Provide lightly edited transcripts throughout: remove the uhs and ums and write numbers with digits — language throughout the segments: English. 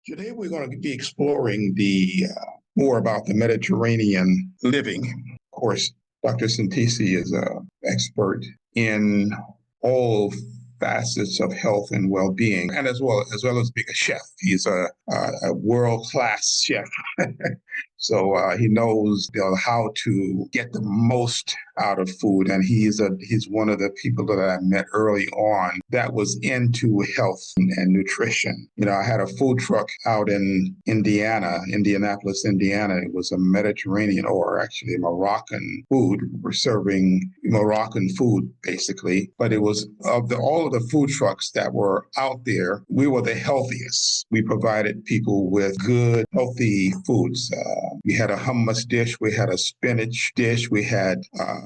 Today, we're going to be exploring the more about the Mediterranean living. Of course, Dr. Santisi is an expert in all facets of health and well-being, and as well as being a chef. He's a world-class chef. So he knows how to get the most out of food, and he's one of the people that I met early on that was into health and nutrition. I had a food truck out in Indianapolis, Indiana. It was a Mediterranean, or actually Moroccan food. We're serving Moroccan food basically, but it was all of the food trucks that were out there. We were the healthiest. We provided people with good, healthy foods. We had a hummus dish. We had a spinach dish. We had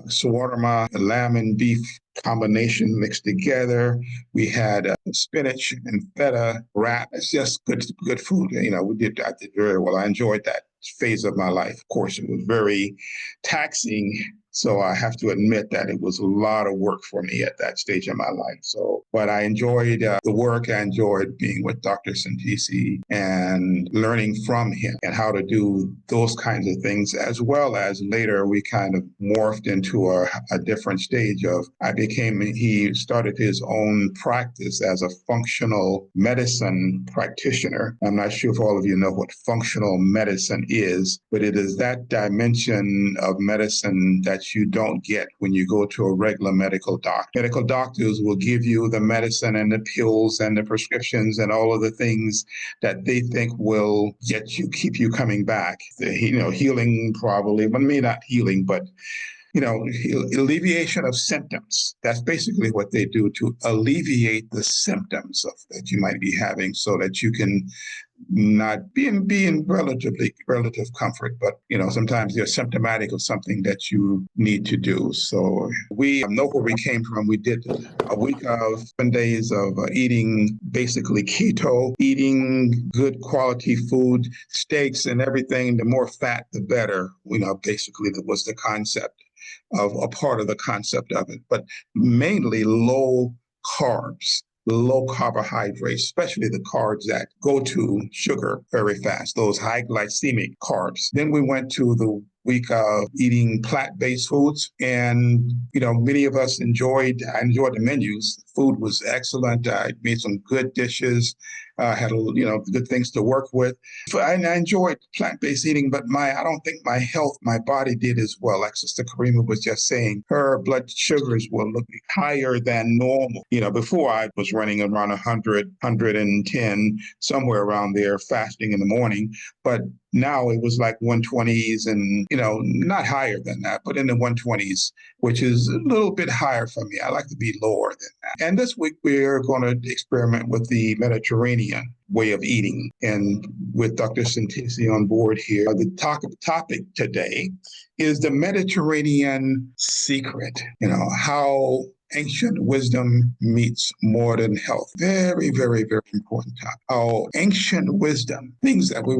shawarma, lamb and beef combination mixed together. We had spinach and feta wrap. It's just good food. I did very well. I enjoyed that phase of my life. Of course, it was very taxing. So I have to admit that it was a lot of work for me at that stage of my life. But I enjoyed the work. I enjoyed being with Dr. Santisi and learning from him and how to do those kinds of things, as well as later we kind of morphed into a different stage of he started his own practice as a functional medicine practitioner. I'm not sure if all of you know what functional medicine is, but it is that dimension of medicine that you don't get when you go to a regular medical doctor. Medical doctors will give you the medicine and the pills and the prescriptions and all of the things that they think will keep you coming back. Healing probably, but maybe not healing, but alleviation of symptoms. That's basically what they do, to alleviate the symptoms that you might be having, so that you can not be in relative comfort, but sometimes you're symptomatic of something that you need to do. So we know where we came from. We did a week of 7 days of eating basically keto, eating good quality food, steaks and everything. The more fat, the better. Basically that was the concept of a part of the concept of it, but mainly low carbs, low carbohydrates, especially the carbs that go to sugar very fast, those high glycemic carbs. Then we went to the week of eating plant-based foods, and many of us enjoyed the menus. Food was excellent. I made some good dishes. Had good things to work with. And I enjoyed plant-based eating, but I don't think my body did as well. Like Sister Karima was just saying, her blood sugars were looking higher than normal. Before I was running around 100, 110, somewhere around there, fasting in the morning. But now it was like 120s and, not higher than that, but in the 120s, which is a little bit higher for me. I like to be lower than that. And this week we're going to experiment with the Mediterranean way of eating. And with Dr. Santisi on board here, the topic today is the Mediterranean secret, how ancient wisdom meets modern health. Very, very, very important topic. How ancient wisdom, things that we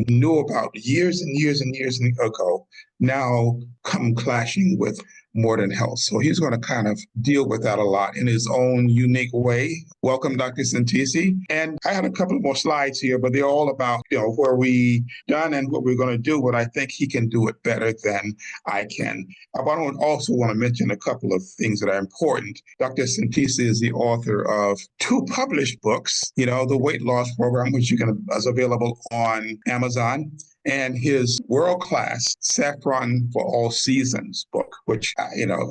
knew about years and years and years ago, now come clashing with modern health. So he's going to kind of deal with that a lot in his own unique way. Welcome, Dr. Santisi. And I had a couple more slides here, but they're all about, where we done and what we're going to do, but I think he can do it better than I can. I also want to mention a couple of things that are important. Dr. Santisi is the author of 2 published books, The Weight Loss Program, which is available on Amazon, and his world-class Saffron for All Seasons book, which,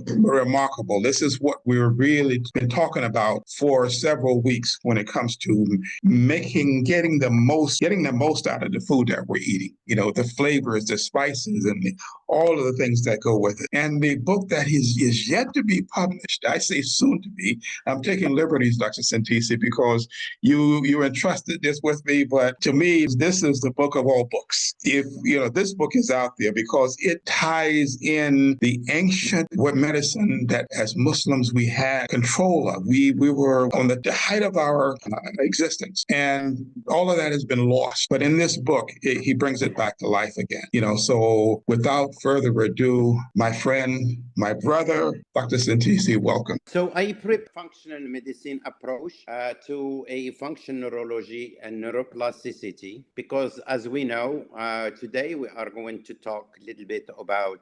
remarkable. This is what we've really been talking about for several weeks when it comes to getting the most out of the food that we're eating. The flavors, the spices, and all of the things that go with it. And the book that is yet to be published, I say soon to be. I'm taking liberties, Dr. Santisi, because you entrusted this with me, but to me, this is the book of all books. if this book is out there because it ties in the ancient medicine that as Muslims we had control of. We were on the height of our existence, and all of that has been lost. But in this book, he brings it back to life again. So without further ado, my friend, my brother, Dr. Sintisi, welcome. So I prep functional medicine approach to a functional neurology and neuroplasticity because, as we know, today we are going to talk a little bit about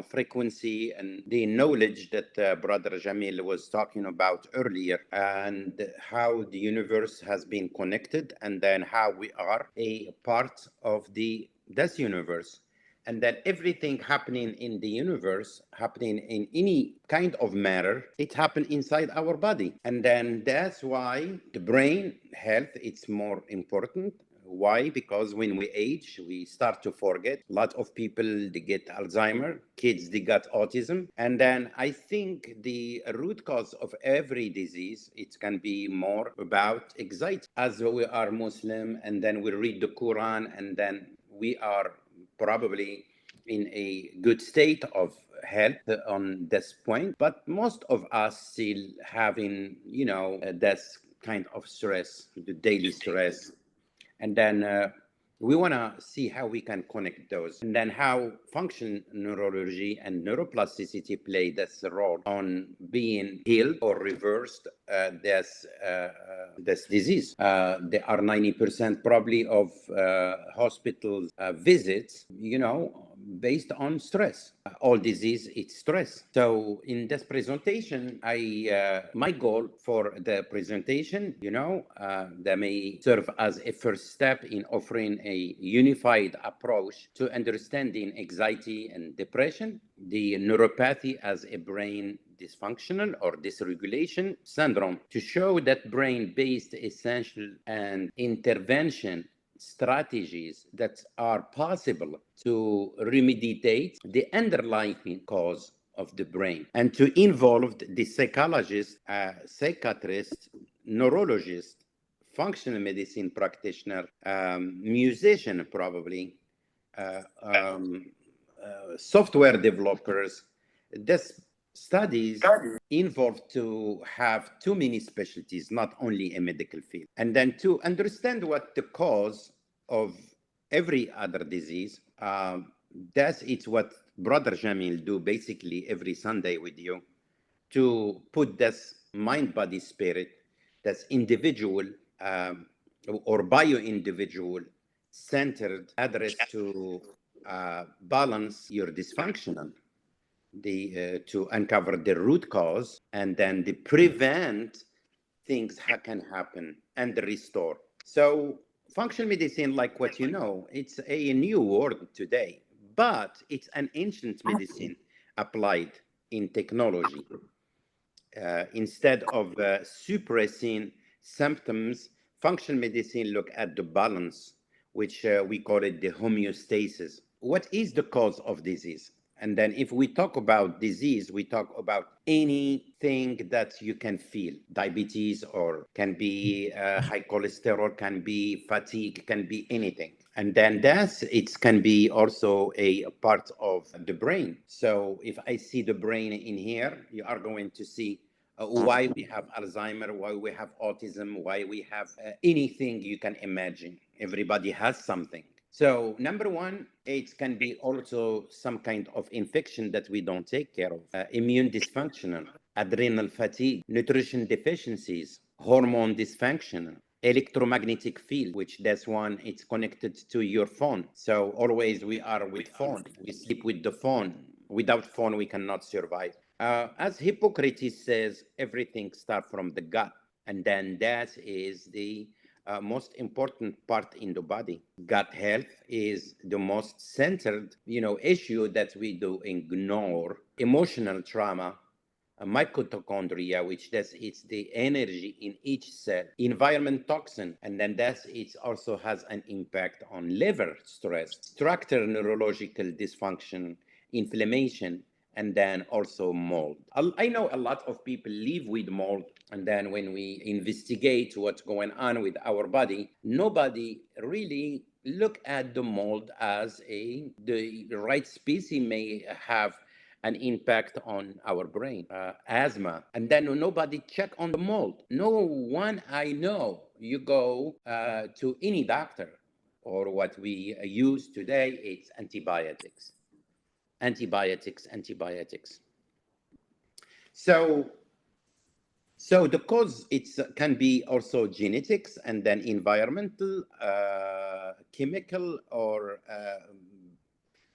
frequency and the knowledge that Brother Jamil was talking about earlier, and how the universe has been connected, and then how we are a part of this universe, and that everything happening in the universe, happening in any kind of matter, it happened inside our body. And then that's why the brain health it's more important. Why? Because when we age, we start to forget. A lot of people, they get Alzheimer, kids, they got autism. And then I think the root cause of every disease, it can be more about anxiety. As we are Muslim, and then we read the Quran, and then we are probably in a good state of health on this point, but most of us still having this kind of stress, the daily stress. And then we want to see how we can connect those, and then how function neurology and neuroplasticity play this role on being healed or reversed this disease. There are 90% probably of hospitals visits, based on stress. All disease, it's stress. So in this presentation, my goal for the presentation, that may serve as a first step in offering a unified approach to understanding anxiety and depression, the neuropathy as a brain dysfunctional or dysregulation syndrome, to show that brain-based essential and intervention strategies that are possible to remediate the underlying cause of the brain, and to involve the psychologist, psychiatrist, neurologist, functional medicine practitioner, musician probably, uh, um, software developers. This studies involved to have too many specialties, not only a medical field, and then to understand what the cause of every other disease. That's it's what Brother Jamil do basically every Sunday with you, to put this mind, body, spirit, that's individual, or bio-individual centered address to balance your dysfunctional, to uncover the root cause, and then the prevent things can happen and restore. So functional medicine, like what it's a new word today, but it's an ancient medicine applied in technology. Instead of suppressing symptoms, functional medicine look at the balance, which we call it the homeostasis. What is the cause of disease? And then if we talk about disease, we talk about anything that you can feel. Diabetes, or can be high cholesterol, can be fatigue, can be anything. And then it can be also a part of the brain. So if I see the brain in here, you are going to see why we have Alzheimer, why we have autism, why we have anything you can imagine. Everybody has something. So number one, it can be also some kind of infection that we don't take care of, immune dysfunction, adrenal fatigue, nutrition deficiencies, hormone dysfunction, electromagnetic field, which that's one, it's connected to your phone. So always we are with phone, we sleep with the phone. Without phone, we cannot survive. As Hippocrates says, everything starts from the gut, and then that is the most important part in the body. Gut health is the most centered, issue that we do ignore. Emotional trauma, mitochondria, which it's the energy in each cell, environment toxin, and then it also has an impact on liver stress, structural neurological dysfunction, inflammation, and then also mold. I know a lot of people live with mold, and then when we investigate what's going on with our body, nobody really look at the mold as the right species may have an impact on our brain, asthma, and then nobody check on the mold. No one I know. You go to any doctor, or what we use today, it's antibiotics, antibiotics, antibiotics. So so the cause it's can be also genetics and then environmental, chemical, or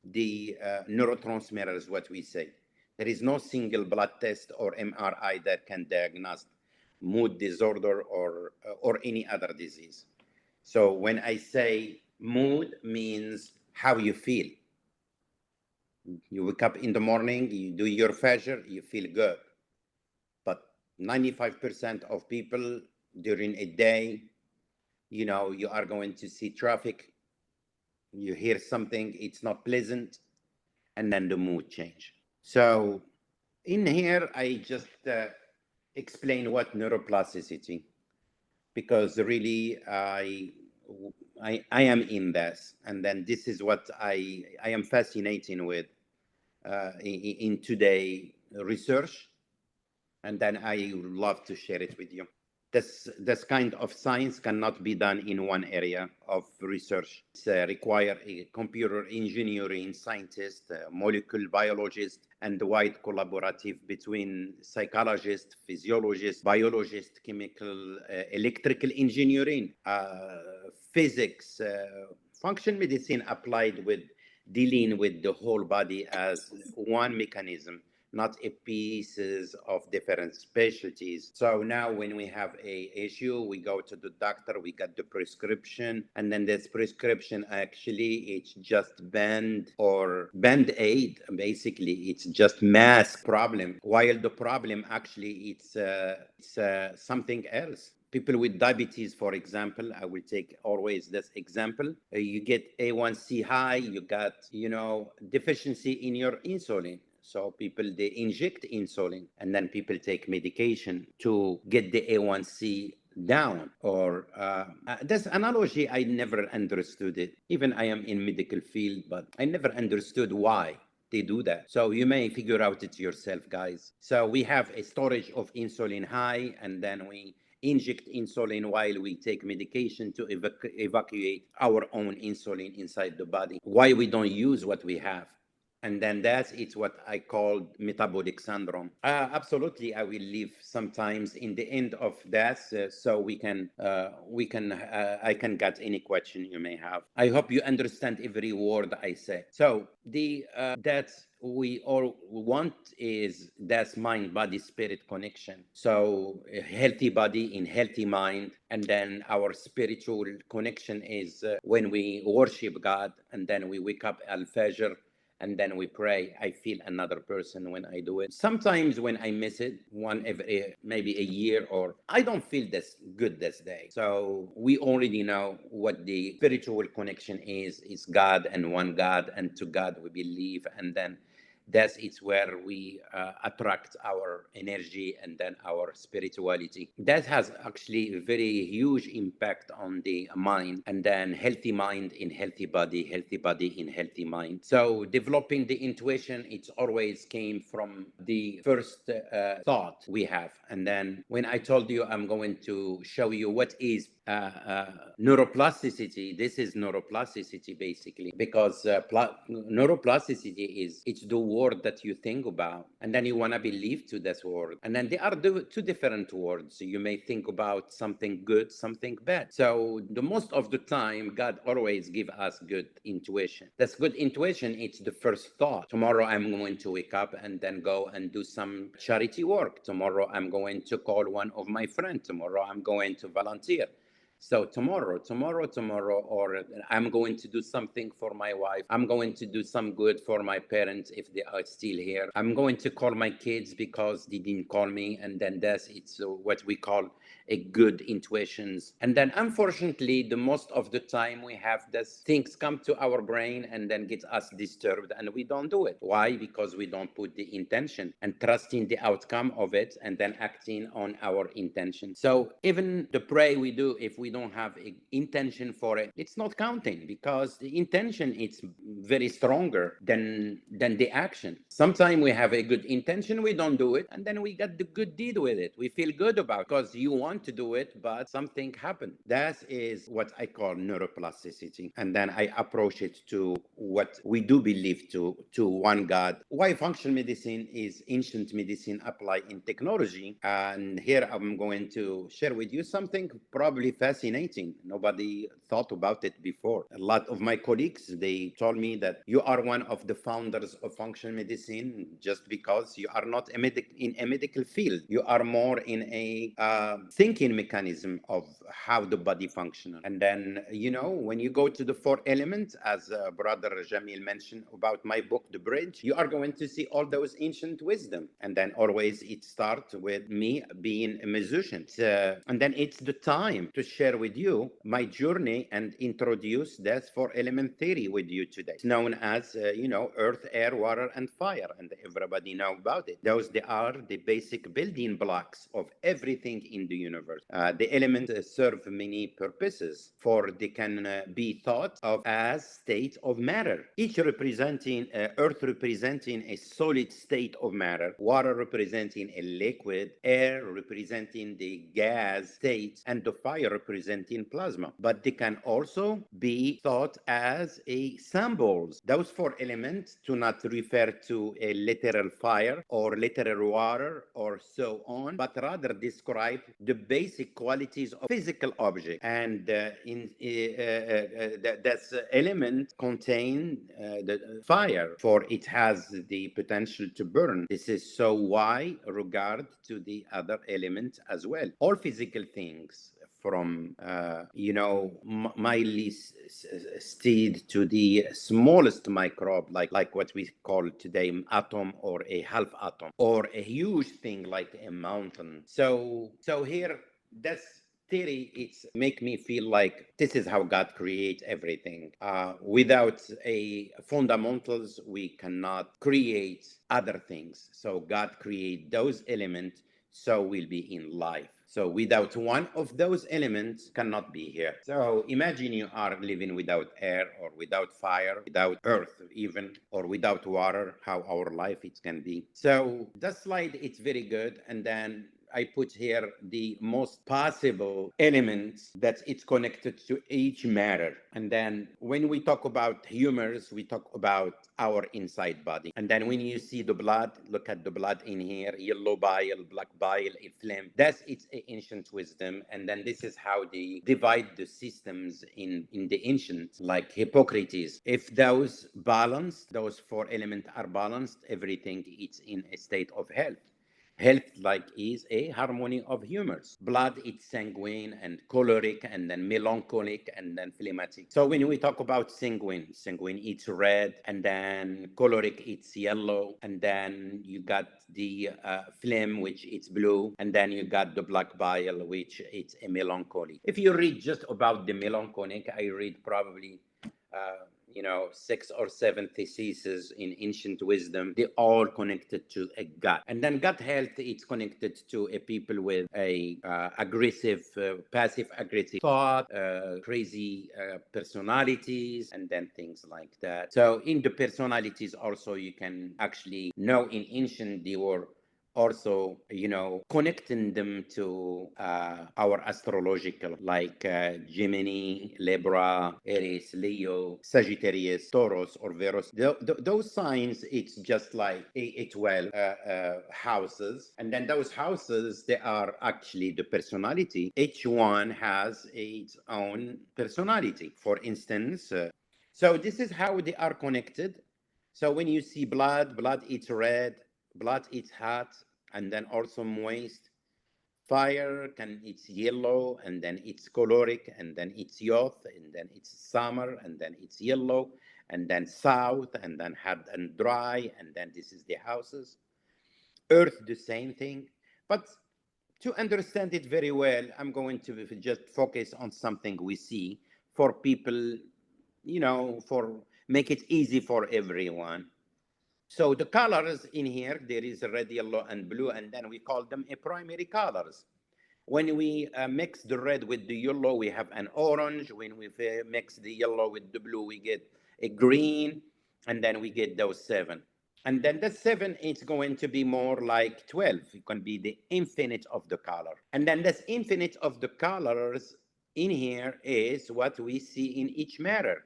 the neurotransmitters, what we say. There is no single blood test or MRI that can diagnose mood disorder or any other disease. So when I say mood means how you feel. You wake up in the morning, you do your fajr, you feel good. But 95% of people during a day, you are going to see traffic, you hear something, it's not pleasant, and then the mood change. So in here, I just explain what neuroplasticity, because really I am in this, and then this is what I am fascinating with in today research, and then I love to share it with you. This kind of science cannot be done in one area of research. It's require a computer engineering scientist, molecular biologist, and wide collaborative between psychologists, physiologists, biologists, chemical, electrical engineering, physics, function medicine applied with dealing with the whole body as one mechanism, not a pieces of different specialties. So now when we have a issue, we go to the doctor, we get the prescription, and then this prescription actually it's just band aid. Basically, it's just mask problem, while the problem actually it's something else. People with diabetes, for example, I will take always this example. You get A1C high, you got, deficiency in your insulin. So people, they inject insulin, and then people take medication to get the A1C down. Or this analogy, I never understood it. Even I am in medical field, but I never understood why they do that. So you may figure out it yourself, guys. So we have a storage of insulin high, and then we inject insulin while we take medication to evacuate our own insulin inside the body. Why we don't use what we have? And then that's it's what I call metabolic syndrome. Absolutely, I will leave sometimes in the end of that, so I can get any question you may have. I hope you understand every word I say. So the that we all want is that's mind body spirit connection. So a healthy body in healthy mind, and then our spiritual connection is when we worship God, and then we wake up al fajr, and then we pray. I feel another person when I do it. Sometimes when I miss it, one every maybe a year, or I don't feel this good this day. So we already know what the spiritual connection is. It's God and one God, and to God we believe, and then that's it's where we attract our energy and then our spirituality. That has actually a very huge impact on the mind, and then healthy mind in healthy body in healthy mind. So developing the intuition, it's always came from the first thought we have. And then when I told you I'm going to show you what is neuroplasticity, this is neuroplasticity basically, because neuroplasticity is it's the word that you think about, and then you want to believe to this word, and then they are two different words. You may think about something good, something bad. So the most of the time, God always give us good intuition. That's good intuition. It's the first thought. Tomorrow I'm going to wake up and then go and do some charity work. Tomorrow I'm going to call one of my friends. Tomorrow I'm going to volunteer. So tomorrow, or I'm going to do something for my wife. I'm going to do some good for my parents if they are still here. I'm going to call my kids because they didn't call me, and then that's it's what we call a good intuitions. And then unfortunately, the most of the time we have these things come to our brain and then get us disturbed, and we don't do it. Why? Because we don't put the intention and trusting the outcome of it, and then acting on our intention. So even the pray we do, if we we don't have a intention for it, it's not counting, because the intention is very stronger than the action. Sometimes we have a good intention, we don't do it, and then we get the good deed with it. We feel good about it because you want to do it, but something happened. That is what I call neuroplasticity. And then I approach it to what we do believe to one God. Why functional medicine is ancient medicine applied in technology. And here I'm going to share with you something probably fascinating. Nobody thought about it before. A lot of my colleagues, they told me that you are one of the founders of functional medicine just because you are not in a medical field. You are more in a thinking mechanism of how the body functions. And then, when you go to the four elements, as brother Jamil mentioned about my book, The Bridge, you are going to see all those ancient wisdom. And then always it starts with me being a musician. And then it's the time to share with you my journey and introduce that four element theory with you today. It's known as, earth, air, water, and fire. And everybody know about it. Those, they are the basic building blocks of everything in the universe. The elements serve many purposes, for they can be thought of as state of matter, each representing earth representing a solid state of matter, water representing a liquid, air representing the gas state, and the fire representing plasma. But they can also be thought as a symbols. Those four elements do not refer to a literal fire or literal water or so on, but rather describe the basic qualities of physical object. And that element contain the fire, for it has the potential to burn. This is so why regard to the other elements as well. All physical things, from mildly steed to the smallest microbe, like what we call today atom or a half atom, or a huge thing like a mountain. So here, that's theory, it's make me feel like this is how God creates everything. Without a fundamentals, we cannot create other things. So God create those elements, so we'll be in life. So without one of those elements, cannot be here. So imagine you are living without air, or without fire, without earth even, or without water, how our life it can be. So that slide, it's very good. And then I put here the most possible elements that it's connected to each matter. And then when we talk about humors, we talk about our inside body. And then when you see the blood, look at the blood in here, yellow bile, black bile, a phlegm. That's its ancient wisdom. And then this is how they divide the systems in the ancient, like Hippocrates. If those balanced, those four elements are balanced, everything is in a state of health. Health, like, is a harmony of humors. Blood, it's sanguine and choleric, and then melancholic, and then phlegmatic. So when we talk about sanguine, it's red, and then choleric, it's yellow, and then you got the phlegm, which it's blue, and then you got the black bile, which it's a melancholy. If you read just about the melancholic, I read probably 6 or 7 theses in ancient wisdom. They all connected to a gut. And then gut health, it's connected to a people with a aggressive, passive aggressive thought, crazy personalities, and then things like that. So in the personalities also, you can actually know in ancient they were also, connecting them to our astrological, like Gemini, Libra, Aries, Leo, Sagittarius, Taurus, or Virus. Those signs, it's just like a 12 houses. And then those houses, they are actually the personality. Each one has its own personality. For instance, so this is how they are connected. So when you see blood, it's red, blood it's hot, and then also moist. Fire, it's yellow, and then it's choleric, and then it's youth, and then it's summer, and then it's yellow, and then south, and then hot and dry, and then this is the houses. Earth, the same thing. But to understand it very well, I'm going to just focus on something we see for people, for make it easy for everyone. So the colors in here, there is red, yellow, and blue, and then we call them a primary colors. When we mix the red with the yellow, we have an orange. When we mix the yellow with the blue, we get a green, and then we get those seven. And then the seven is going to be more like 12. It can be the infinite of the color. And then this infinite of the colors in here is what we see in each matter.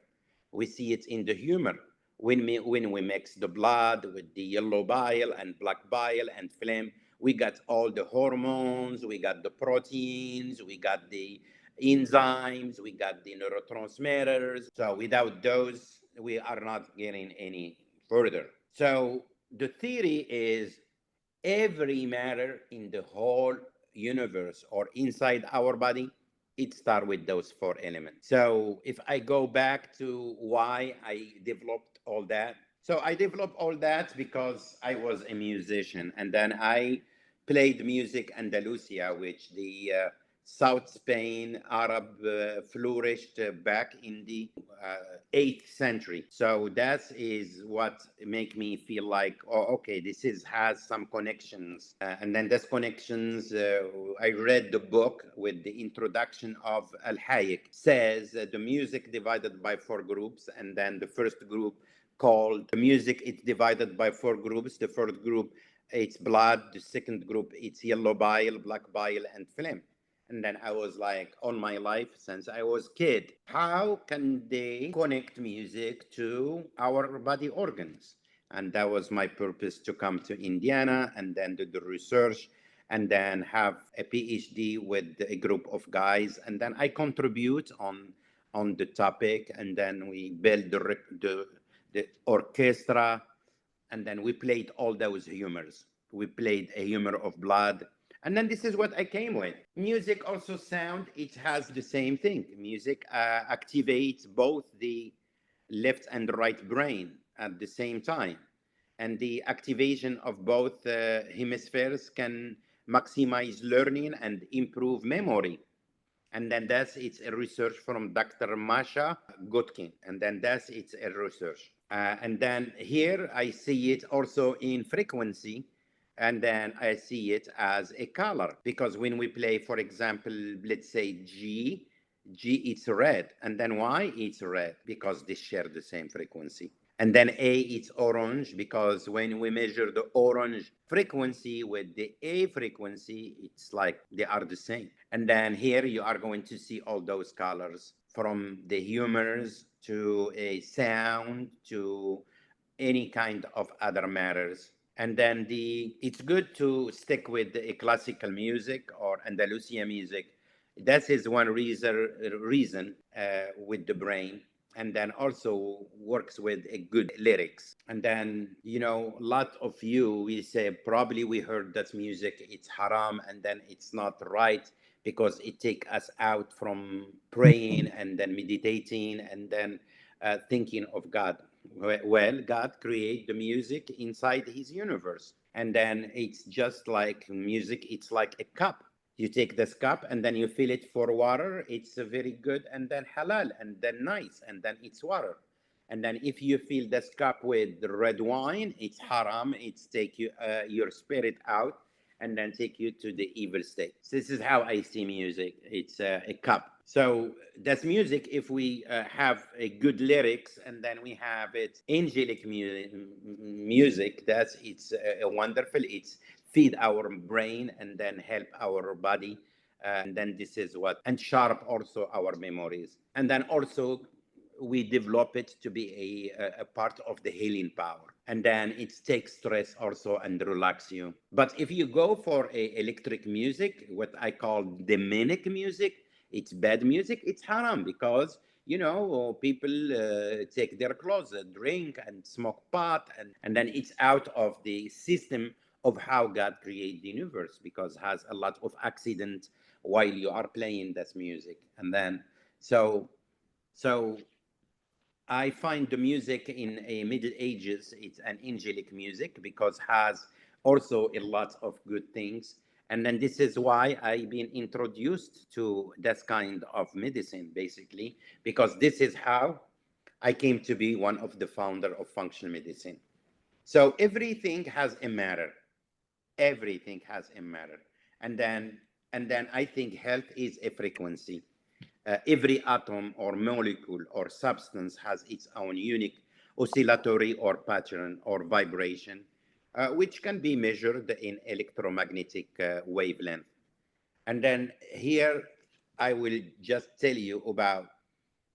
We see it in the humor. When we mix the blood with the yellow bile and black bile and phlegm, we got all the hormones, we got the proteins, we got the enzymes, we got the neurotransmitters. So without those, we are not getting any further. So the theory is every matter in the whole universe or inside our body, it starts with those four elements. So if I go back to why I developed all that, so I developed all that because I was a musician, and then I played music Andalusia, which the South Spain Arab flourished back in the 8th century. So that is what make me feel like, oh, okay, this is has some connections. And then those connections, I read the book with the introduction of Al Hayek, says the music divided by four groups, and then the first group called the music, it's divided by four groups. The first group, it's blood. The second group, it's yellow bile, black bile, and phlegm. And then I was like, all my life since I was kid, how can they connect music to our body organs? And that was my purpose to come to Indiana and then do the research and then have a PhD with a group of guys. And then I contribute on the topic, and then we build the orchestra, and then we played all those humors. We played a humor of blood, and then this is what I came with. Music also sound, it has the same thing. Music activates both the left and right brain at the same time, and the activation of both hemispheres can maximize learning and improve memory. And then that's it's a research from Dr. Masha Gutkin, and then that's it's a research. And then here I see it also in frequency, and then I see it as a color, because when we play, for example, let's say G it's red, and then Y it's red because they share the same frequency. And then A it's orange because when we measure the orange frequency with the A frequency, it's like they are the same. And then here you are going to see all those colors from the humors to a sound to any kind of other matters. And then it's good to stick with the classical music or Andalusia music. That is one reason with the brain, and then also works with a good lyrics. And then, a lot of you, we say probably we heard that music it's haram, and then it's not right because it take us out from praying and then meditating and then thinking of God. Well, God create the music inside his universe, and then it's just like music, it's like a cup. You take this cup and then you fill it for water. It's very good, and then halal, and then nice, and then it's water. And then if you fill this cup with the red wine, it's haram. It's take you your spirit out, and then take you to the evil state. So this is how I see music. It's a cup. So that's music. If we have a good lyrics, and then we have it angelic music, that's it's wonderful. It's feed our brain and then help our body. And then this is what, and sharp also our memories. And then also we develop it to be a part of the healing power. And then it takes stress also and relax you. But if you go for a electric music, what I call demonic music, it's bad music, it's haram, because people take their clothes, drink and smoke pot, and then it's out of the system of how God created the universe, because has a lot of accident while you are playing this music. And then so I find the music in a Middle Ages, it's an angelic music because has also a lot of good things. And then this is why I've been introduced to this kind of medicine, basically, because this is how I came to be one of the founder of functional medicine. So everything has a matter. Everything has a matter. And then And then I think health is a frequency. Every atom or molecule or substance has its own unique oscillatory or pattern or vibration, which can be measured in electromagnetic wavelength. And then here I will just tell you about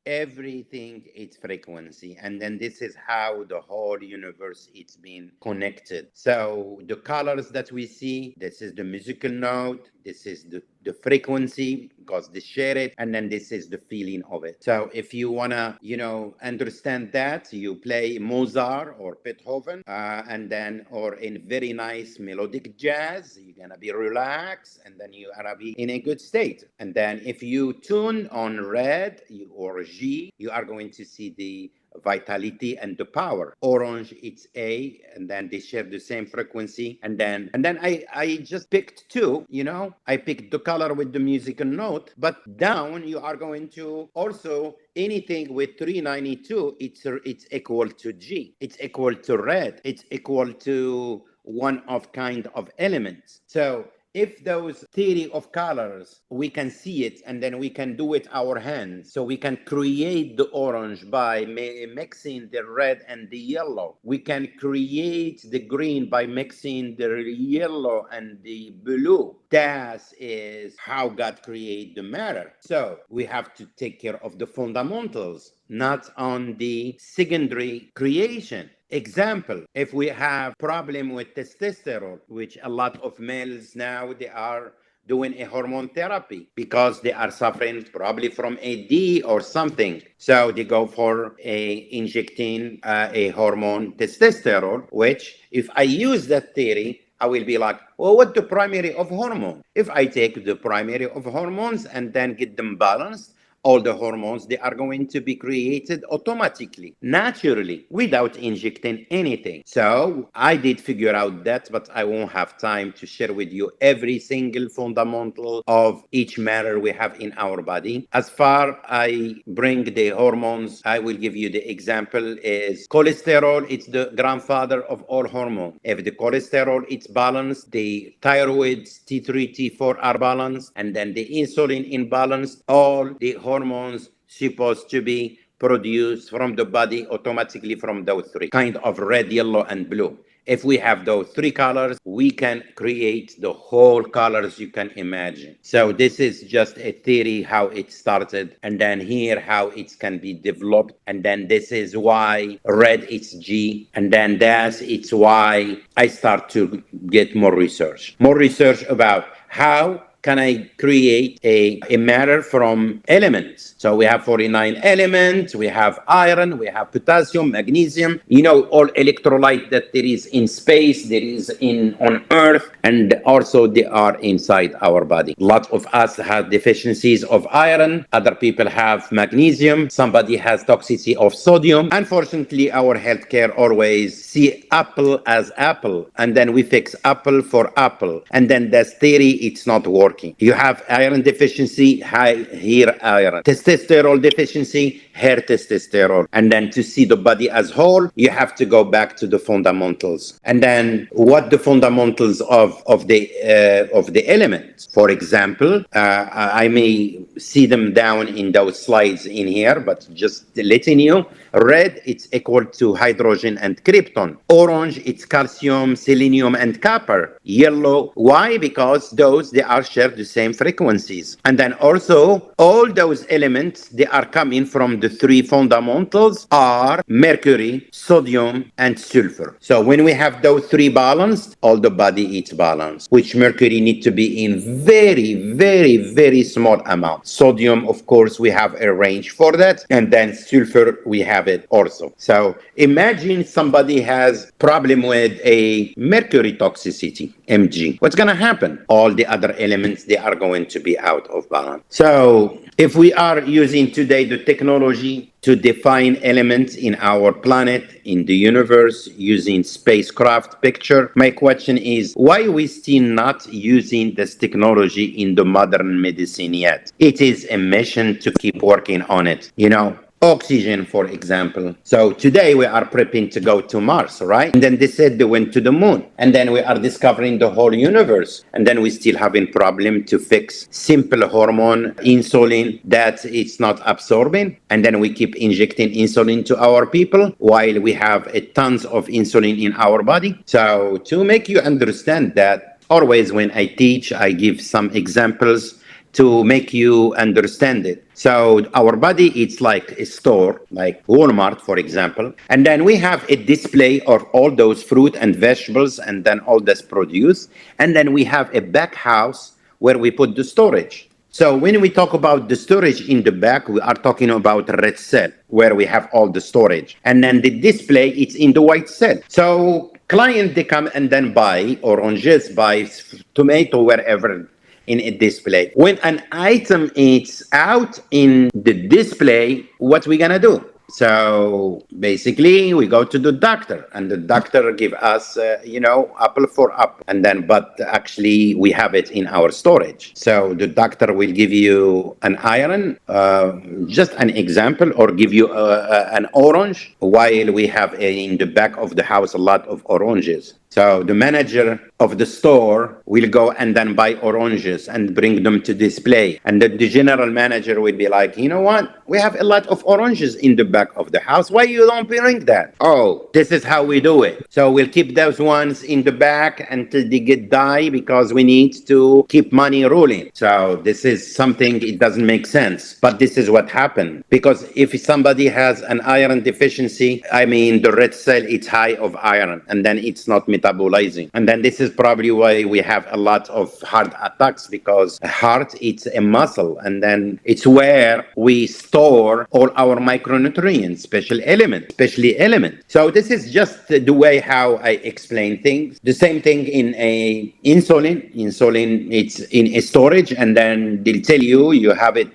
everything its frequency, and then this is how the whole universe it's been connected. So the colors that we see, this is the musical note, this is the frequency because they share it, and then this is the feeling of it. So if you want to understand that, you play Mozart or Beethoven, and then or in very nice melodic jazz, you're gonna be relaxed, and then you are gonna be in a good state. And then if you tune on red or G, you are going to see the vitality and the power. Orange, it's A, and then they share the same frequency. And then I just picked two. I picked the color with the musical note, but down you are going to also anything with 392. It's equal to G. It's equal to red. It's equal to one of kind of elements. So if those theory of colors, we can see it and then we can do it our hands. So we can create the orange by mixing the red and the yellow. We can create the green by mixing the yellow and the blue. That is how God created the matter. So we have to take care of the fundamentals, not on the secondary creation. Example, if we have problem with testosterone, which a lot of males now they are doing a hormone therapy because they are suffering probably from AD or something. So they go for injecting a hormone testosterone, which if I use that theory, I will be like, well, what the primary of hormone? If I take the primary of hormones and then get them balanced, all the hormones, they are going to be created automatically, naturally, without injecting anything. So I did figure out that, but I won't have time to share with you every single fundamental of each matter we have in our body. As far I bring the hormones, I will give you the example is cholesterol. It's the grandfather of all hormones. If the cholesterol it's balanced, the thyroid T3, T4 are balanced, and then the insulin imbalanced, all the hormones supposed to be produced from the body automatically from those three kind of red, yellow, and blue. If we have those three colors, we can create the whole colors you can imagine. So this is just a theory how it started, and then here how it can be developed, and then this is why red is G, and then that's it's why I start to get more research about how can I create a matter from elements? So we have 49 elements, we have iron, we have potassium, magnesium, all electrolyte that there is in space, there is on Earth, and also they are inside our body. A lot of us have deficiencies of iron, other people have magnesium, somebody has toxicity of sodium. Unfortunately, our healthcare always see apple as apple, and then we fix apple for apple, and then that's theory, it's not working. You have iron deficiency, here iron. Testosterone deficiency, here testosterone. And then to see the body as whole, you have to go back to the fundamentals. And then what the fundamentals of the elements. For example, I may see them down in those slides in here, but just letting you. Red, it's equal to hydrogen and krypton. Orange, it's calcium, selenium, and copper. Yellow, why? Because they are shared the same frequencies. And then also, all those elements, they are coming from the three fundamentals are mercury, sodium, and sulfur. So when we have those three balanced, all the body is balanced, which mercury need to be in very, very, very small amount. Sodium, of course, we have a range for that. And then sulfur, we have it also. So imagine somebody has problem with a mercury toxicity, Mg. What's going to happen? All the other elements, they are going to be out of balance. So if we are using today the technology to define elements in our planet, in the universe, using spacecraft picture, my question is, why we still not using this technology in the modern medicine yet? It is a mission to keep working on it. oxygen, for example. So today we are prepping to go to Mars, right? And then they said they went to the moon. And then we are discovering the whole universe. And then we still having problem to fix simple hormone, insulin, that it's not absorbing. And then we keep injecting insulin to our people while we have tons of insulin in our body. So to make you understand that, always when I teach, I give some examples to make you understand it. So our body, it's like a store, like Walmart, for example. And then we have a display of all those fruit and vegetables and then all this produce. And then we have a back house where we put the storage. So when we talk about the storage in the back, we are talking about red cell, where we have all the storage. And then the display, it's in the white cell. So client, they come and then buy oranges, buy tomato, wherever in a display. When an item is out in the display, what we gonna do? So basically, we go to the doctor, and the doctor give us, apple for apple, and then but actually we have it in our storage. So the doctor will give you an iron, just an example, or give you an orange, while we have in the back of the house a lot of oranges. So the manager of the store will go and then buy oranges and bring them to display. And the general manager will be like, you know what? We have a lot of oranges in the back of the house. Why you don't bring that? Oh, this is how we do it. So we'll keep those ones in the back until they get die because we need to keep money rolling. So this is something, it doesn't make sense. But this is what happened. Because if somebody has an iron deficiency, I mean, the red cell, it's high of iron. And then it's not metabolizing. And then this is probably why we have a lot of heart attacks, because heart, it's a muscle, and then it's where we store all our micronutrients, especially element. So this is just the way how I explain things. The same thing in a insulin. Insulin, it's in a storage, and then they'll tell you have it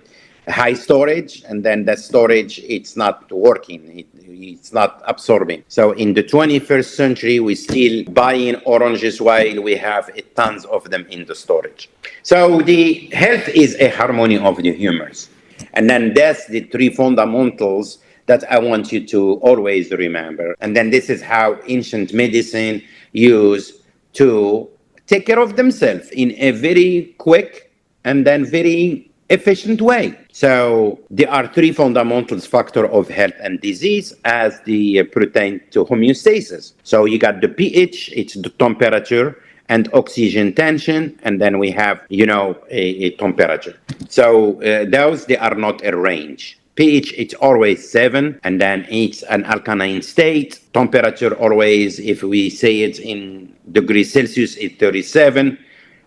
high storage, and then the storage, it's not working, it's not absorbing. So in the 21st century, we still buying oranges while we have tons of them in the storage. So the health is a harmony of the humors, and then that's the three fundamentals that I want you to always remember. And then this is how ancient medicine used to take care of themselves in a very quick and then very efficient way. So there are three fundamental factors of health and disease as they pertain to homeostasis. So you got the pH, it's the temperature, and oxygen tension, and then we have, a temperature. So those, they are not a range. pH, it's always 7, and then it's an alkaline state. Temperature always, if we say it in degrees Celsius, it's 37.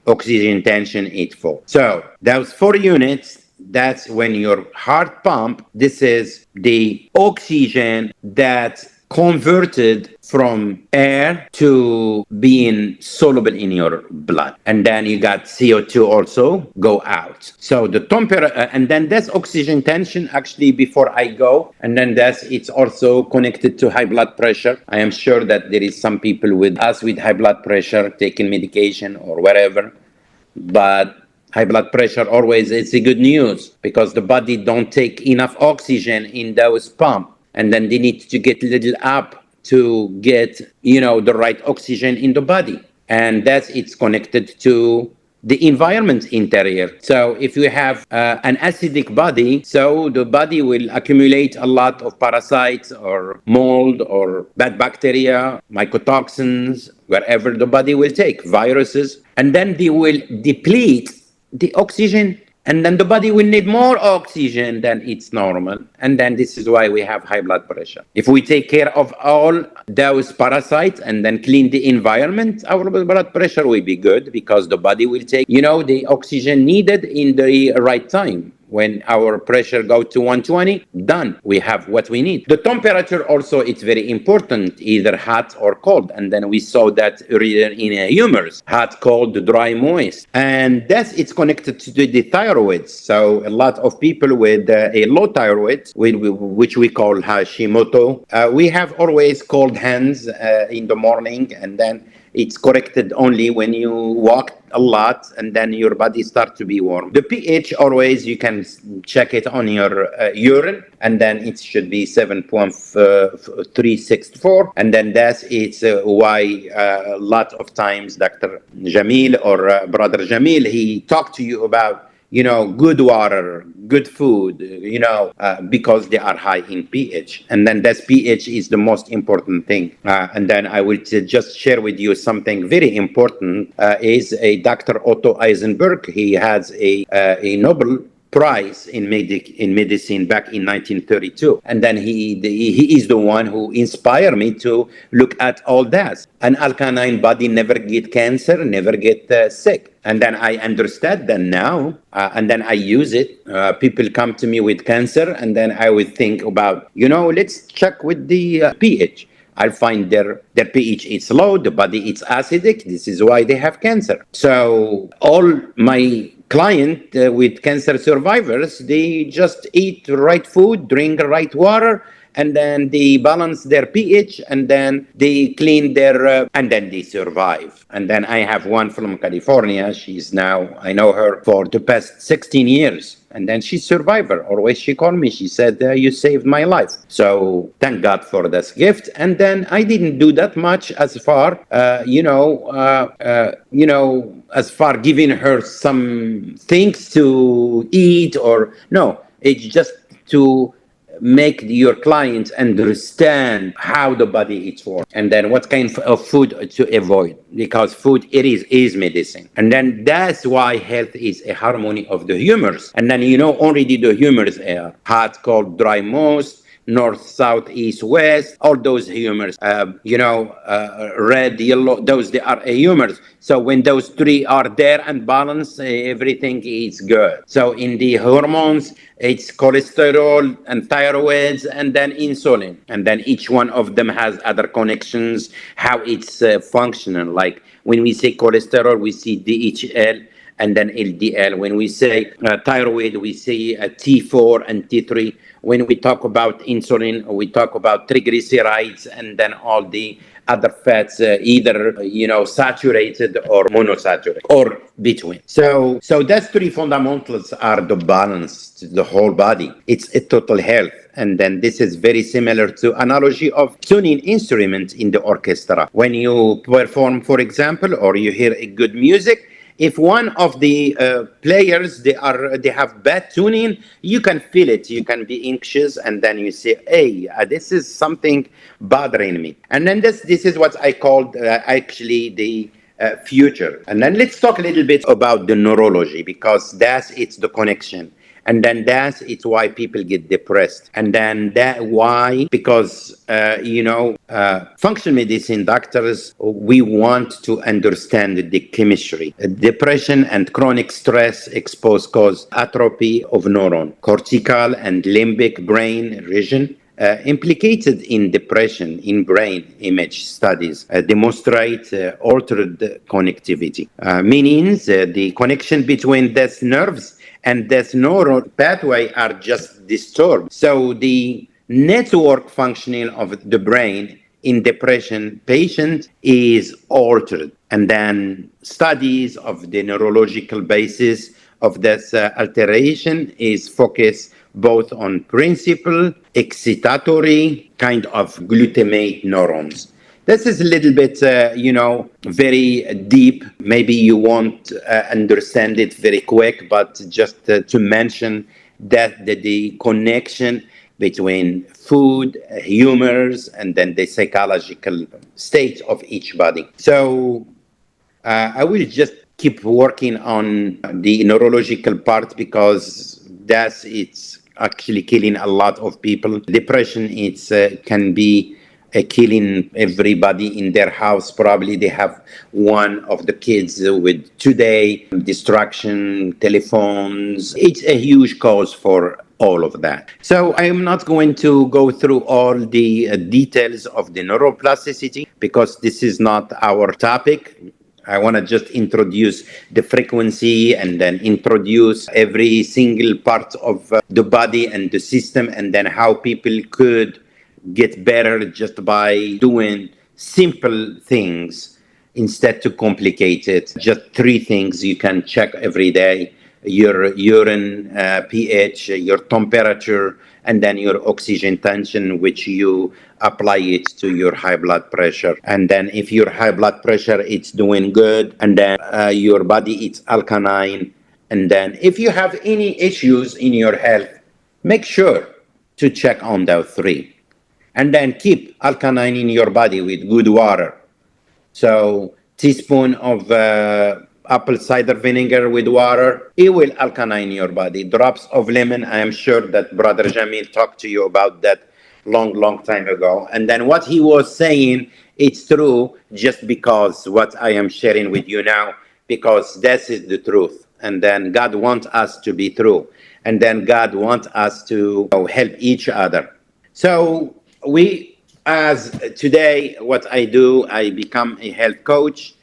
Oxygen tension, 84. So those 4 units, that's when your heart pump, this is the oxygen that converted from air to being soluble in your blood. And then you got CO2 also go out. So the temperature, and then that's oxygen tension actually before I go. And then it's also connected to high blood pressure. I am sure that there is some people with us with high blood pressure taking medication or whatever. But high blood pressure always, it's a good news because the body don't take enough oxygen in those pump. And then they need to get a little up to get, the right oxygen in the body. And it's connected to the environment interior. So if you have an acidic body, so the body will accumulate a lot of parasites or mold or bad bacteria, mycotoxins, wherever the body will take, viruses, and then they will deplete the oxygen. And then the body will need more oxygen than it's normal. And then this is why we have high blood pressure. If we take care of all those parasites and then clean the environment, our blood pressure will be good because the body will take, the oxygen needed in the right time. When our pressure goes to 120, done. We have what we need. The temperature also, it's very important, either hot or cold. And then we saw that earlier in humors, hot, cold, dry, moist. And it's connected to the thyroid. So a lot of people with a low thyroid, which we call Hashimoto, we have always cold hands in the morning, and then it's corrected only when you walk a lot and then your body starts to be warm. The pH always you can check it on your urine, and then it should be 7.364, and then that's it's why a lot of times Dr. Jamil or Brother Jamil, he talked to you about good water, good food, because they are high in pH. And then that pH is the most important thing. And then I will just share with you something very important, is a Dr. Otto Eisenberg. He has a Nobel Prize in medicine back in 1932, and then he is the one who inspired me to look at all that. An alkaline body never get cancer, never get sick, and then I understand that now, and then I use it. People come to me with cancer, and then I would think about let's check with the pH. I'll find their pH is low, the body is acidic. This is why they have cancer. So all my client with cancer survivors, they just eat the right food, drink the right water, and then they balance their pH, and then they clean their, and then they survive. And then I have one from California. She's now, I know her for the past 16 years. And then she's survivor. Always she called me. She said, you saved my life. So thank God for this gift. And then I didn't do that much as far, as far giving her some things to eat or no. It's just to make your clients understand how the body is for, and then what kind of food to avoid, because food is medicine. And then that's why health is a harmony of the humors. And then already the humors are hot, cold, dry, moist, north, south, east, west, all those humors, red, yellow, those they are humors. So when those three are there and balanced, everything is good. So in the hormones, it's cholesterol and thyroids and then insulin. And then each one of them has other connections, how it's functional. Like when we say cholesterol, we see DHL and then LDL. When we say thyroid, we say T4 and T3. When we talk about insulin, we talk about triglycerides and then all the other fats, either saturated or monosaturated or between. So that's three fundamentals are the balance to the whole body. It's a total health. And then this is very similar to analogy of tuning instruments in the orchestra. When you perform, for example, or you hear a good music, if one of the players they have bad tuning, you can feel it. You can be anxious, and then you say, "Hey, this is something bothering me." And then this is what I called actually the future. And then let's talk a little bit about the neurology, because it's the connection. And then it's why people get depressed. And then why, because, functional medicine doctors, we want to understand the chemistry. Depression and chronic stress cause atrophy of neuron, cortical and limbic brain region. Implicated in depression in brain image studies demonstrate altered connectivity, meaning the connection between these nerves and this neural pathway are just disturbed. So the network functioning of the brain in depression patient is altered. And then studies of the neurological basis of this alteration is focused both on principal, excitatory, kind of glutamate neurons. This is a little bit, very deep. Maybe you won't understand it very quick, but just to mention that the connection between food, humors, and then the psychological state of each body. So I will just keep working on the neurological part, because it's actually killing a lot of people. Depression can be killing everybody in their house. Probably they have one of the kids with today distraction, telephones. It's a huge cause for all of that. So I'm not going to go through all the details of the neuroplasticity, because this is not our topic. I want to just introduce the frequency and then introduce every single part of the body and the system, and then how people could get better just by doing simple things instead to complicate it. Just three things you can check every day: your urine pH, your temperature, and then your oxygen tension, which you apply it to your high blood pressure. And then if your high blood pressure it's doing good, and then your body it's alkaline. And then if you have any issues in your health, make sure to check on those three. And then keep alkaline in your body with good water. So teaspoon of apple cider vinegar with water, it will alkaline your body. Drops of lemon, I am sure that Brother Jamil talked to you about that long time ago. And then what he was saying, it's true just because what I am sharing with you now, because this is the truth. And then God wants us to be true. And then God wants us to help each other. So we, as today, what I do, I become a health coach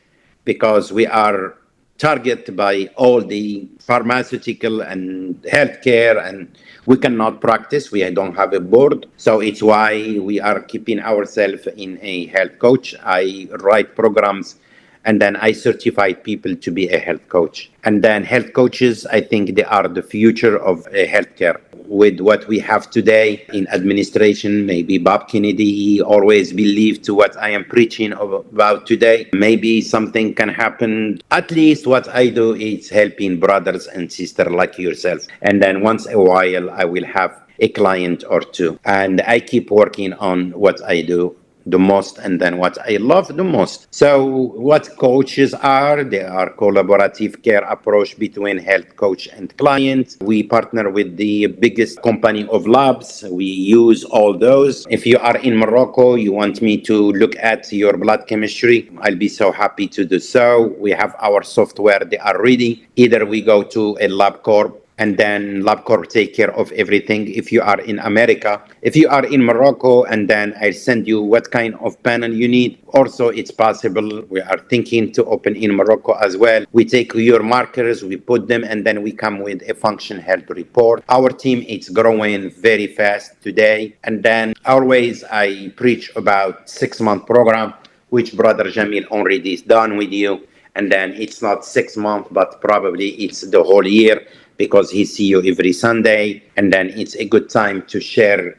because we are targeted by all the pharmaceutical and healthcare, and we cannot practice. We don't have a board, so it's why we are keeping ourselves in a health coach. I write programs, and then I certify people to be a health coach. And then health coaches, I think they are the future of healthcare. With what we have today in administration, maybe Bob Kennedy always believed to what I am preaching about today. Maybe something can happen. At least what I do is helping brothers and sisters like yourself. And then once a while, I will have a client or two. And I keep working on what I do the most, and then what I love the most. So what coaches are, they are collaborative care approach between health coach and client. We partner with the biggest company of labs. We use all those. If you are in Morocco, you want me to look at your blood chemistry, I'll be so happy to do so. We have our software, they are ready. Either we go to a LabCorp, and then LabCorp take care of everything. If you are in America, if you are in Morocco, and then I send you what kind of panel you need. Also, it's possible. We are thinking to open in Morocco as well. We take your markers, we put them, and then we come with a function health report. Our team is growing very fast today. And then always I preach about 6-month program, which Brother Jamil already is done with you. And then it's not 6 months, but probably it's the whole year, because he see you every Sunday, and then it's a good time to share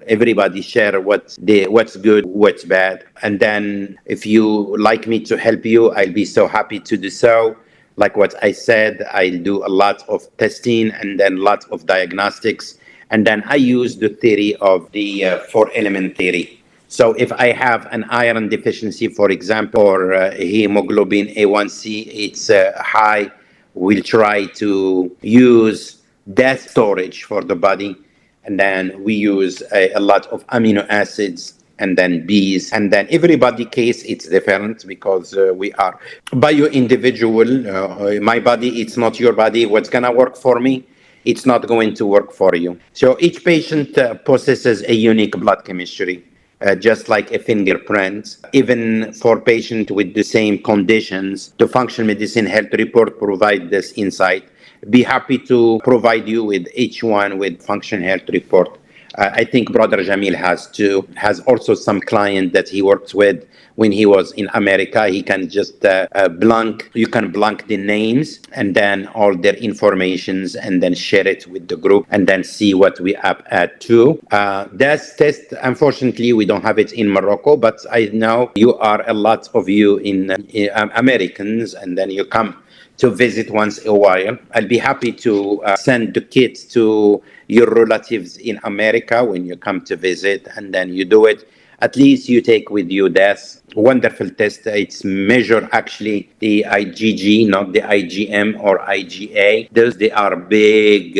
everybody share what's good, what's bad. And then if you like me to help you, I'll be so happy to do so. Like what I said, I'll do a lot of testing and then lots of diagnostics. And then I use the theory of the 4-element theory. So if I have an iron deficiency, for example, or hemoglobin A1C, it's high, we'll try to use that storage for the body. And then we use a lot of amino acids, and then B's. And then everybody case, it's different, because we are bio-individual. My body, it's not your body. What's going to work for me, it's not going to work for you. So each patient possesses a unique blood chemistry. Just like a fingerprint. Even for patients with the same conditions, the Functional Medicine Health Report provides this insight. Be happy to provide you with each one with Functional Health Report. I think Brother Jamil has also some client that he works with. When he was in America, he can just you can blank the names and then all their informations, and then share it with the group, and then see what we up at too. That test, unfortunately, we don't have it in Morocco, but I know you are a lot of you in Americans, and then you come to visit once a while. I'll be happy to send the kit to your relatives in America when you come to visit, and then you do it. At least you take with you this wonderful test. It's measure actually the IgG, not the IgM or IgA. Those, they are big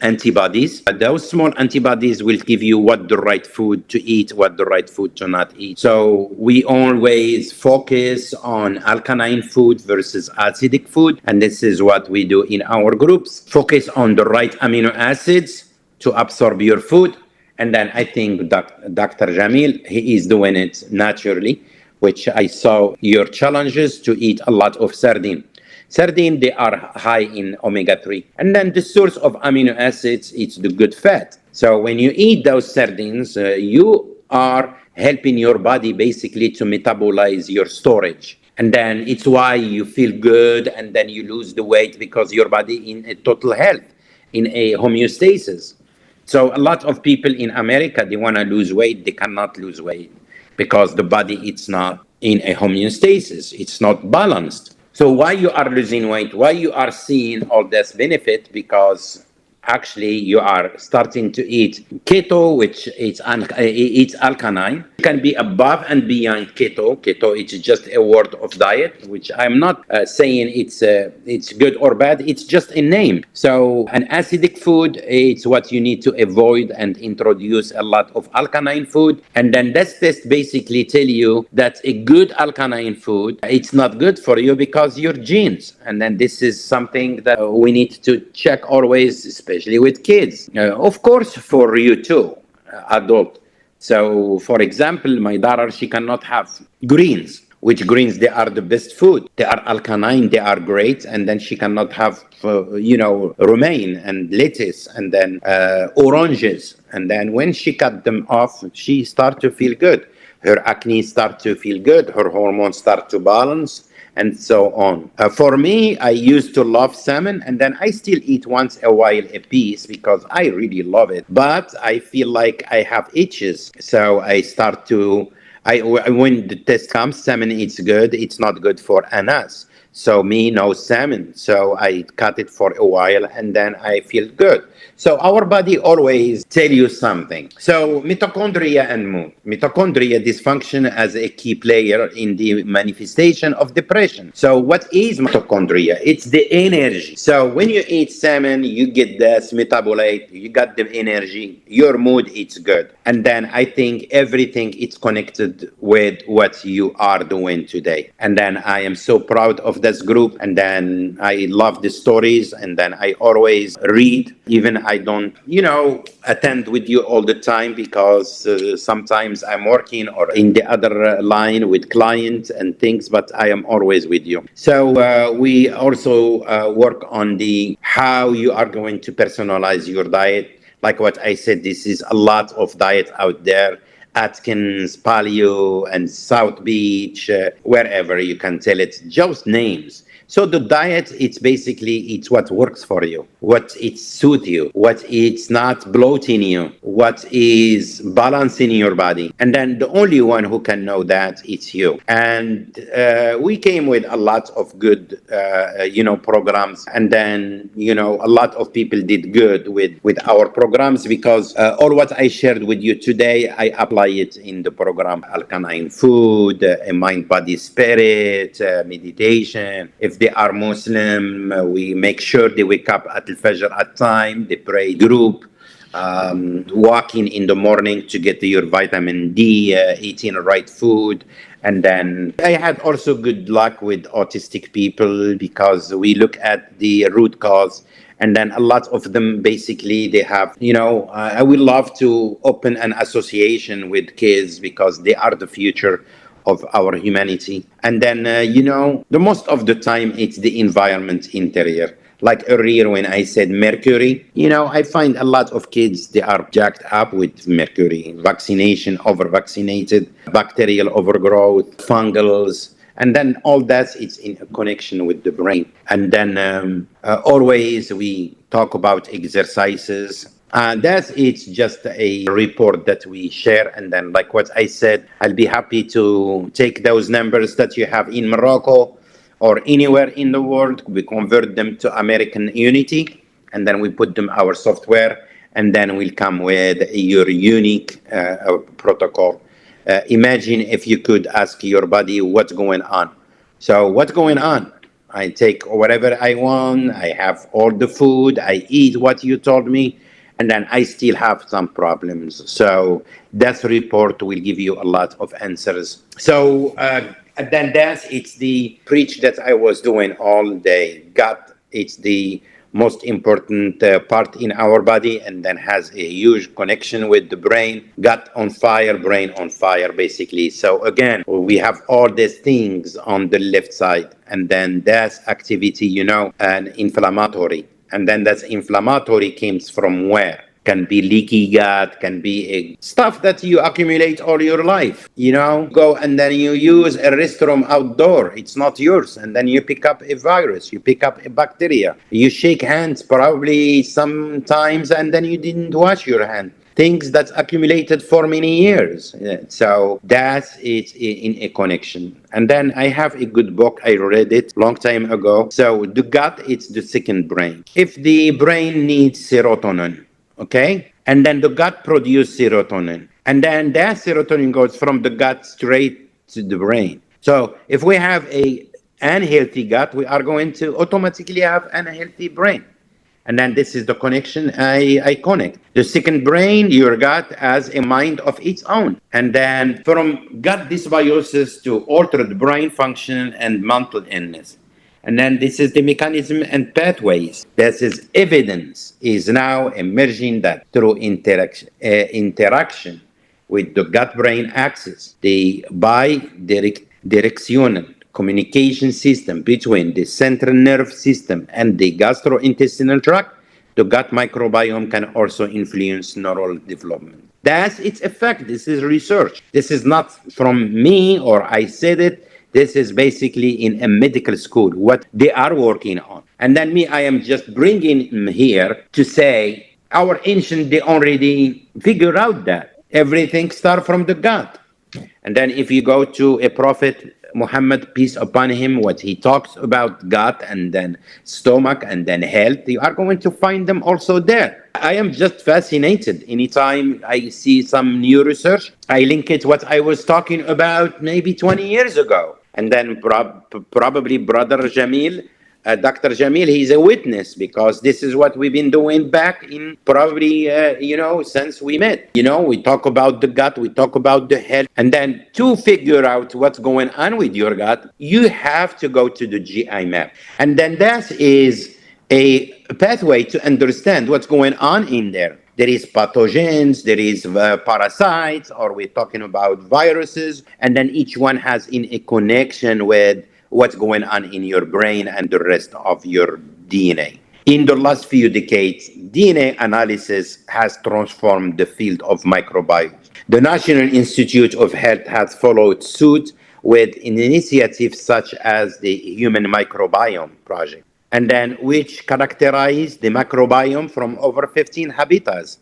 antibodies. Those small antibodies will give you what the right food to eat, what the right food to not eat. So we always focus on alkaline food versus acidic food. And this is what we do in our groups. Focus on the right amino acids to absorb your food. And then I think Dr. Jamil, he is doing it naturally, which I saw your challenges to eat a lot of sardine. Sardine, they are high in omega-3. And then the source of amino acids, it's the good fat. So when you eat those sardines, you are helping your body basically to metabolize your storage. And then it's why you feel good, and then you lose the weight because your body in a total health, in a homeostasis. So a lot of people in America, they want to lose weight, they cannot lose weight because the body, it's not in a homeostasis, it's not balanced. So why you are losing weight, why you are seeing all this benefit? Because actually you are starting to eat keto, which it's alkaline. You can be above and beyond keto. Keto, it's just a word of diet, which I'm not saying it's good or bad. It's just a name. So an acidic food, it's what you need to avoid and introduce a lot of alkaline food. And then this test basically tell you that a good alkaline food, it's not good for you because your genes. And then this is something that we need to check always, especially with kids. Of course, for you too, adult. So, for example, my daughter, she cannot have greens. Which greens, they are the best food. They are alkaline, they are great, and then she cannot have, romaine and lettuce, and then oranges. And then when she cut them off, she start to feel good. Her acne start to feel good. Her hormones start to balance, and so on. For me, I used to love salmon, and then I still eat once a while a piece because I really love it. But I feel like I have itches, so I start to. When the test comes, salmon it's good. It's not good for Anas. So me, no salmon. So I cut it for a while, and then I feel good. So our body always tell you something. So mitochondria and mood. Mitochondria dysfunction as a key player in the manifestation of depression. So what is mitochondria? It's the energy. So when you eat salmon, you get this metabolite, you got the energy, your mood it's good. And then I think everything is connected with what you are doing today. And then I am so proud of this group. And then I love the stories. And then I always read, even I don't, attend with you all the time because sometimes I'm working or in the other line with clients and things, but I am always with you. So we also work on the how you are going to personalize your diet. Like what I said, this is a lot of diet out there. Atkins, Paleo, and South Beach, wherever you can tell it, just names. So the diet, it's what works for you, what it suits you, what it's not bloating you, what is balancing your body. And then the only one who can know that it's you. And we came with a lot of good, programs. And then, a lot of people did good with our programs because all what I shared with you today, I apply it in the program. Alkaline food, a mind, body, spirit, meditation. If they are Muslim, we make sure they wake up at Al-Fajr at time, they pray group, walking in the morning to get your vitamin D, eating the right food. And then I had also good luck with autistic people because we look at the root cause. And then a lot of them basically they have, I would love to open an association with kids because they are the future of our humanity. And then, the most of the time it's the environment interior. Like earlier when I said mercury, I find a lot of kids, they are jacked up with mercury, vaccination, over vaccinated, bacterial overgrowth, fungals. And then all that, it's in a connection with the brain. And then always we talk about exercises. That it's just a report that we share. And then, like what I said, I'll be happy to take those numbers that you have in Morocco or anywhere in the world. We convert them to American Unity, and then we put them our software, and then we'll come with your unique protocol. Imagine if you could ask your body what's going on. So what's going on? I take whatever I want. I have all the food. I eat what you told me. And then I still have some problems. So that report will give you a lot of answers. So then it's the preach that I was doing all day. God, it's the most important part in our body, and then has a huge connection with the brain. Gut on fire, brain on fire, basically. So again, we have all these things on the left side, and then that's activity, and inflammatory. And then that's inflammatory comes from where? can be leaky gut, can be stuff that you accumulate all your life. Go and then you use a restroom outdoor. It's not yours. And then you pick up a virus, you pick up a bacteria. You shake hands probably sometimes and then you didn't wash your hand. Things that's accumulated for many years. So that's it in a connection. And then I have a good book. I read it long time ago. So the gut, it's the second brain. If the brain needs serotonin, okay, and then the gut produces serotonin, and then that serotonin goes from the gut straight to the brain. So if we have a unhealthy gut, we are going to automatically have an unhealthy brain. And then this is the connection I connect. The second brain, your gut has a mind of its own. And then from gut dysbiosis to altered brain function and mental illness. And then this is the mechanism and pathways. This is evidence is now emerging that through interaction with the gut-brain axis, the bidirectional communication system between the central nerve system and the gastrointestinal tract, the gut microbiome can also influence neural development. That's its effect. This is research. This is not from me or I said it. This is basically in a medical school, what they are working on. And then me, I am just bringing here to say our ancient, they already figured out that everything starts from the gut. And then if you go to a prophet, Muhammad, peace upon him, what he talks about gut and then stomach and then health, you are going to find them also there. I am just fascinated. Anytime I see some new research, I link it what I was talking about maybe 20 years ago. And then probably Brother Jamil, Dr. Jamil, he's a witness because this is what we've been doing back in probably, since we met. We talk about the gut, we talk about the health. And then to figure out what's going on with your gut, you have to go to the GI map. And then that is a pathway to understand what's going on in there. There is pathogens, there is parasites, or we're talking about viruses, and then each one has in a connection with what's going on in your brain and the rest of your DNA. In the last few decades, DNA analysis has transformed the field of microbiome. The National Institute of Health has followed suit with initiatives such as the Human Microbiome Project, and then which characterize the microbiome from over 15 habitats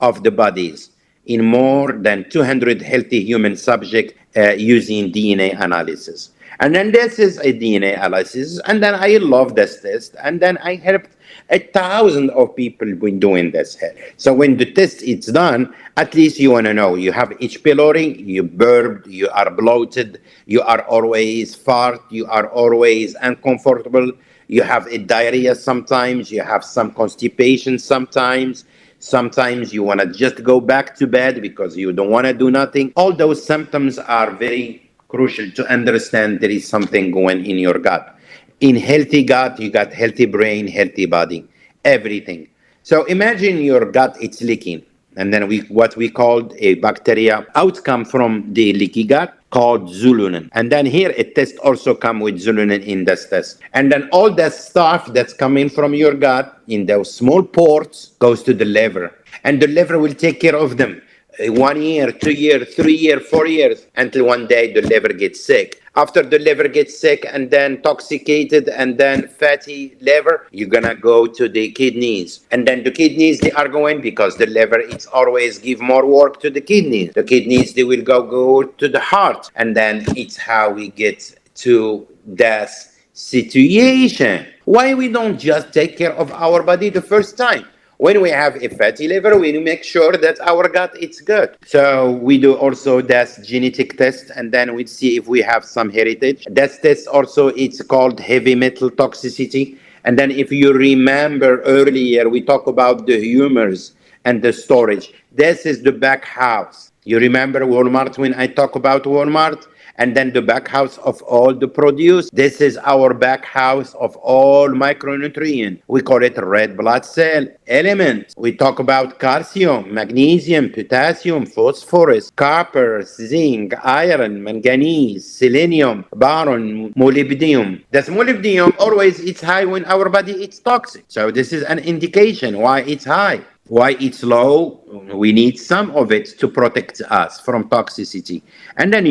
of the bodies in more than 200 healthy human subjects using DNA analysis. And then this is a DNA analysis, and then I love this test, and then I helped 1,000 of people when doing this. So when the test is done, at least you want to know you have H. pylori, you burped, you are bloated, you are always fart, you are always uncomfortable, you have a diarrhea sometimes, you have some constipation sometimes. Sometimes you want to just go back to bed because you don't want to do nothing. All those symptoms are very crucial to understand there is something going in your gut. In healthy gut, you got healthy brain, healthy body, everything. So imagine your gut, it's leaking. And then what we called a bacteria outcome from the leaky gut called zulunin. And then here a test also come with zulunin in this test. And then all that stuff that's coming from your gut in those small ports goes to the liver. And the liver will take care of them. 1 year, 2 years, 3 years, 4 years, until one day the liver gets sick. After the liver gets sick and then intoxicated and then fatty liver, you're gonna go to the kidneys. And then the kidneys, they are going because the liver, it's always give more work to the kidneys. The kidneys, they will go to the heart. And then it's how we get to that situation. Why we don't just take care of our body the first time? When we have a fatty liver, we make sure that our gut is good. So we do also that genetic test, and then we see if we have some heritage. That test also, it's called heavy metal toxicity. And then if you remember earlier, we talk about the humors and the storage. This is the back house. You remember Walmart when I talk about Walmart? And then the back house of all the produce. This is our back house of all micronutrient. We call it red blood cell element. We talk about calcium, magnesium, potassium, phosphorus, copper, zinc, iron, manganese, selenium, boron, molybdenum. That's molybdenum always it's high when our body is toxic. So this is an indication why it's high. Why it's low? We need some of it to protect us from toxicity. And then,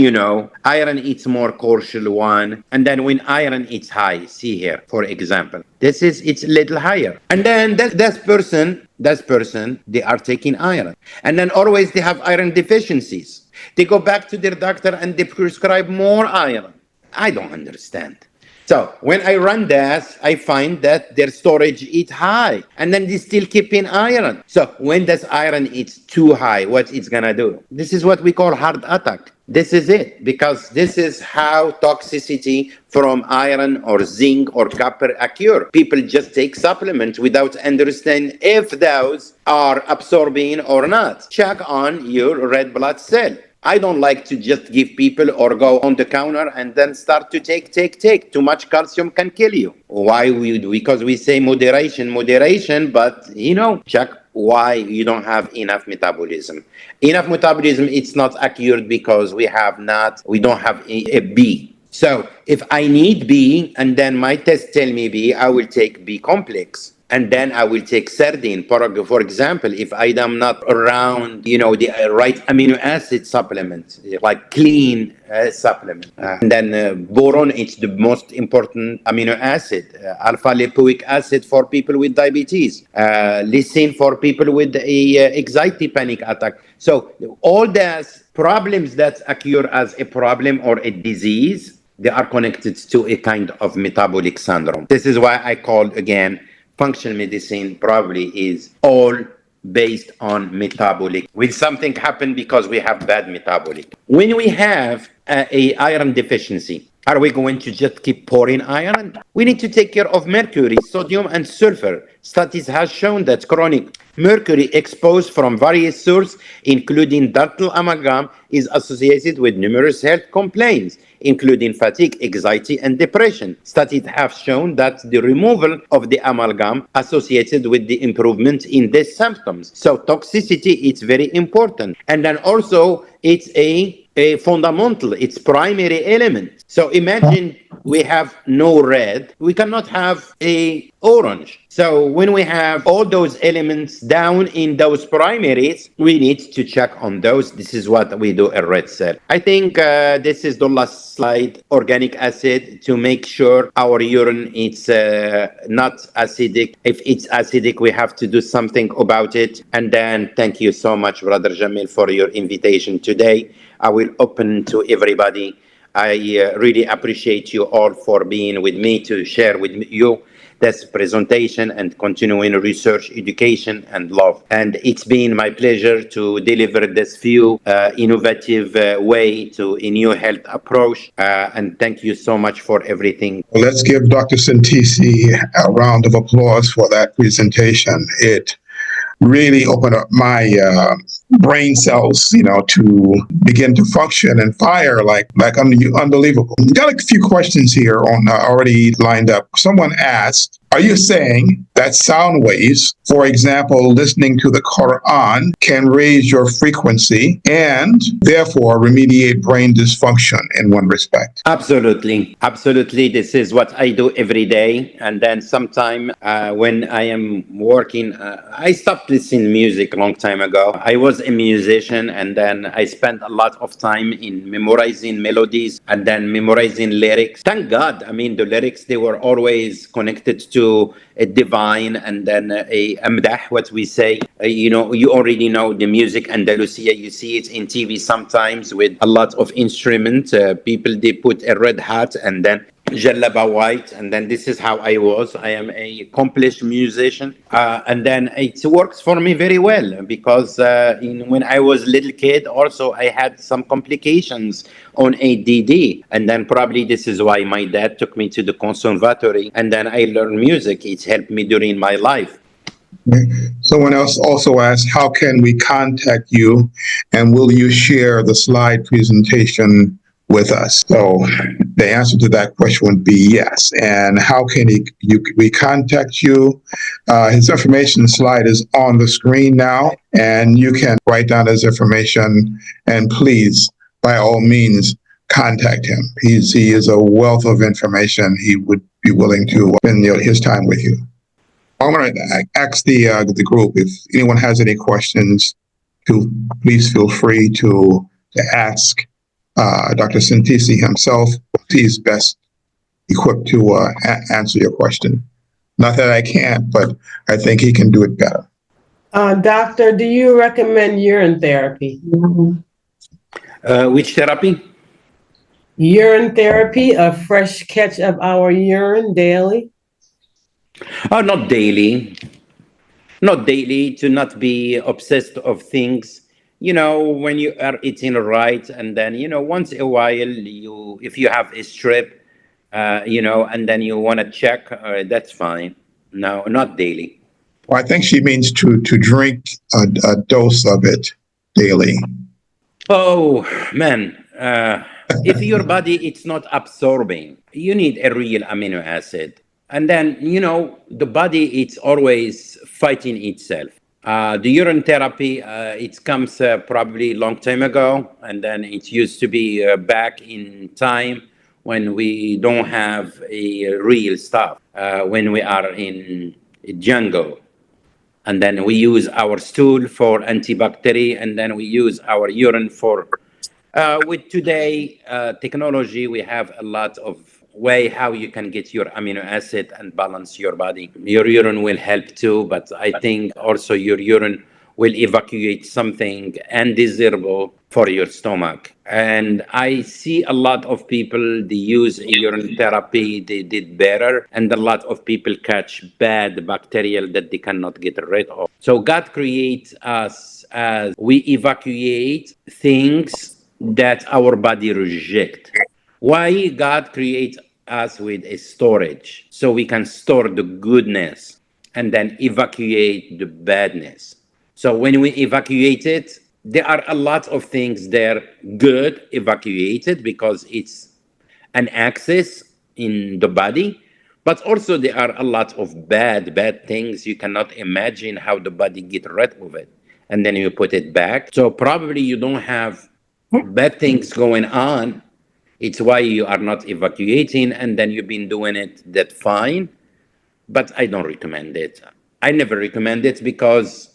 iron it's more crucial one. And then when iron it's high, see here, for example, it's a little higher. And then that person, they are taking iron. And then always they have iron deficiencies. They go back to their doctor and they prescribe more iron. I don't understand. So when I run that, I find that their storage is high, and then they still keep in iron. So when this iron is too high, what it's gonna do? This is what we call heart attack. This is it, because this is how toxicity from iron or zinc or copper occur. People just take supplements without understanding if those are absorbing or not. Check on your red blood cell. I don't like to just give people or go on the counter and then start to take. Too much calcium can kill you. Why? Because we say moderation, but check why you don't have enough metabolism. Enough metabolism, it's not accurate because we don't have a B. So if I need B and then my test tell me B, I will take B complex. And then I will take sardine. For example, if I am not around, the right amino acid supplement, like clean supplement. And then boron, it's the most important amino acid. Alpha lipoic acid for people with diabetes. Lysine for people with anxiety panic attack. So all those problems that occur as a problem or a disease, they are connected to a kind of metabolic syndrome. This is why I call again, functional medicine probably is all based on metabolic. Will something happen because we have bad metabolic? When we have a iron deficiency, are we going to just keep pouring iron? We need to take care of mercury, sodium, and sulfur. Studies have shown that chronic mercury exposed from various sources, including dental amalgam, is associated with numerous health complaints, including fatigue, anxiety, and depression. Studies have shown that the removal of the amalgam associated with the improvement in these symptoms. So toxicity is very important. And then also it's a fundamental, it's primary element. So imagine we have no red, we cannot have a orange. So when we have all those elements down in those primaries, we need to check on those. This is what we do at Red Cell. I think this is the last slide, organic acid, to make sure our urine is not acidic. If it's acidic, we have to do something about it. And then thank you so much, Brother Jamil, for your invitation today. I will open to everybody. I really appreciate you all for being with me to share with you this presentation and continuing research, education, and love. And it's been my pleasure to deliver this few innovative way to a new health approach. And thank you so much for everything. Let's give Dr. Santisi a round of applause for that presentation. It really opened up my brain cells, to begin to function and fire like unbelievable. Got a few questions here on already lined up. Someone asked, are you saying that sound waves, for example, listening to the Quran, can raise your frequency and therefore remediate brain dysfunction in one respect? Absolutely. Absolutely. This is what I do every day. And then sometime when I am working, I stopped listening to music a long time ago. I was a musician, and then I spent a lot of time in memorizing melodies and then memorizing lyrics. Thank God. I mean, the lyrics, they were always connected to a divine, and then a amdah, what we say. You already know the music Andalusia. You see it in TV sometimes with a lot of instruments. People, they put a red hat and then Jallaba white, and then this is how I was. I am a accomplished musician, and then it works for me very well because when I was little kid, also I had some complications on ADD, and then probably this is why my dad took me to the conservatory, and then I learned music. It helped me during my life. Someone else also asked, how can we contact you, and will you share the slide presentation with us? So the answer to that question would be yes. And how can we contact you? His information slide is on the screen now, and you can write down his information, and please, by all means, contact him. He is a wealth of information. He would be willing to spend his time with you. I'm going to ask the group if anyone has any questions. To please feel free to ask Dr. Santisi himself. He's best equipped to answer your question. Not that I can't, but I think he can do it better. Doctor, do you recommend urine therapy? Which therapy? Urine therapy, a fresh catch of our urine daily? Oh, not daily. Not daily, to not be obsessed of things. When you are eating right, and then once a while, if you have a strip, and then you want to check, that's fine. No, not daily. Well, I think she means to drink a dose of it daily. Oh man, if your body it's not absorbing, you need a real amino acid, and then the body it's always fighting itself. The urine therapy it comes probably a long time ago, and then it used to be back in time when we don't have a real stuff, when we are in jungle, and then we use our stool for antibacterial, and then we use our urine for with today technology, we have a lot of way how you can get your amino acid and balance your body. Your urine will help too, but I think also your urine will evacuate something undesirable for your stomach. And I see a lot of people, they use urine therapy, they did better, and a lot of people catch bad bacteria that they cannot get rid of. So God creates us as we evacuate things that our body reject. Why God creates us with a storage so we can store the goodness and then evacuate the badness. So when we evacuate it, there are a lot of things there good evacuated because it's an access in the body, but also there are a lot of bad things you cannot imagine how the body get rid of it, and then you put it back. So probably you don't have bad things going on. It's why you are not evacuating, and then you've been doing it that fine. But I don't recommend it. I never recommend it because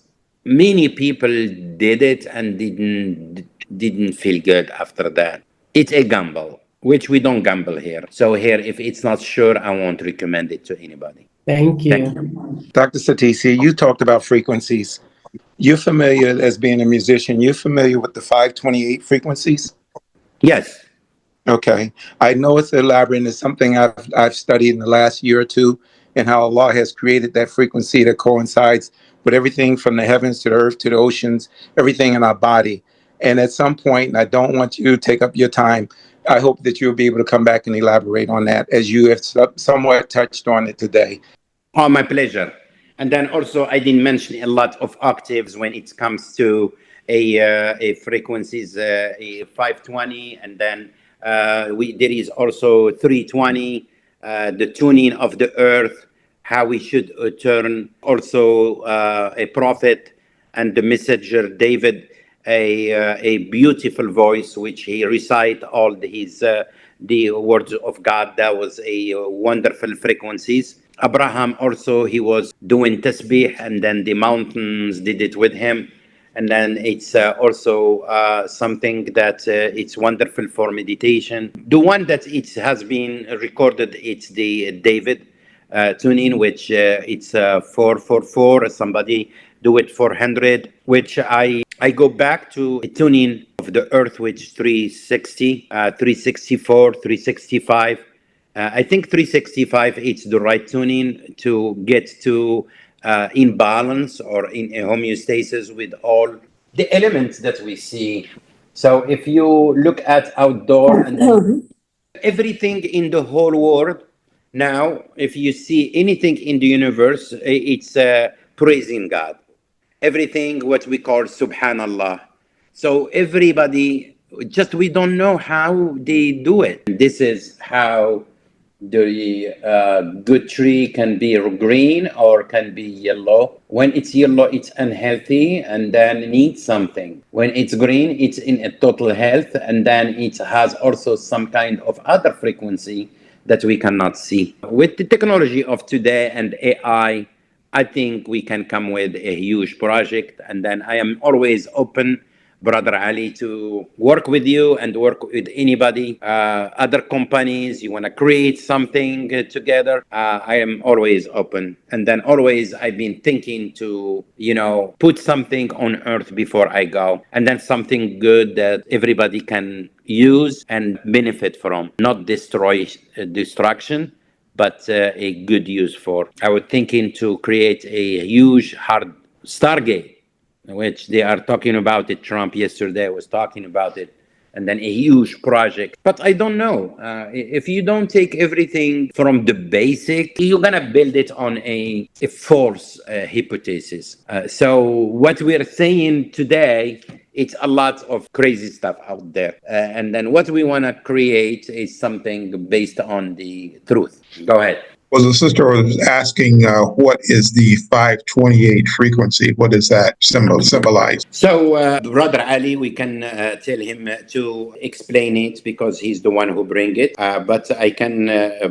many people did it and didn't feel good after that. It's a gamble, which we don't gamble here. So here, if it's not sure, I won't recommend it to anybody. Thank you. Thank you. Dr. Satisi, you talked about frequencies. You're familiar, as being a musician, you're familiar with the 528 frequencies? Yes. Okay. I know it's elaborate, and it's something I've studied in the last year or two, and how Allah has created that frequency that coincides with everything from the heavens to the earth to the oceans, everything in our body. And at some point, and I don't want you to take up your time, I hope that you'll be able to come back and elaborate on that, as you have somewhat touched on it today. Oh, my pleasure. And then also, I didn't mention a lot of octaves when it comes to a frequencies, a 520, and then there is also 320, the tuning of the earth, how we should turn. Also, a prophet and the messenger David, a beautiful voice which he recite all his the words of God. That was a wonderful frequencies. Abraham also, he was doing tasbih, and then the mountains did it with him. And then it's also something that it's wonderful for meditation. The one that it has been recorded, it's the David tuning, which it's 444. Somebody do it 400, which I go back to a tuning of the earth, which 360, 364, 365. I think 365 it's the right tuning to get to in balance or in a homeostasis with all the elements that we see. So if you look at outdoor and then everything in the whole world now, if you see anything in the universe, it's praising God. Everything what we call Subhanallah. So everybody, just we don't know how they do it. This is how the good tree can be green or can be yellow. When it's yellow, it's unhealthy and then needs something. When it's green, it's in a total health, and then it has also some kind of other frequency that we cannot see. With the technology of today and AI, I think we can come with a huge project. And then I am always open, Brother Ali, to work with you and work with anybody, other companies. You want to create something together. I am always open. And then always I've been thinking to, put something on earth before I go. And then something good that everybody can use and benefit from, not destruction, but a good use for. I was thinking to create a huge hard Stargate, which they are talking about it. Trump yesterday was talking about it, and then a huge project. But I don't know. If you don't take everything from the basic, you're going to build it on a false hypothesis. So what we're saying today, it's a lot of crazy stuff out there. And then what we want to create is something based on the truth. Go ahead. Well, the sister was asking, what is the 528 frequency? What does that symbolize? So, Brother Ali, we can tell him to explain it because he's the one who bring it. But I can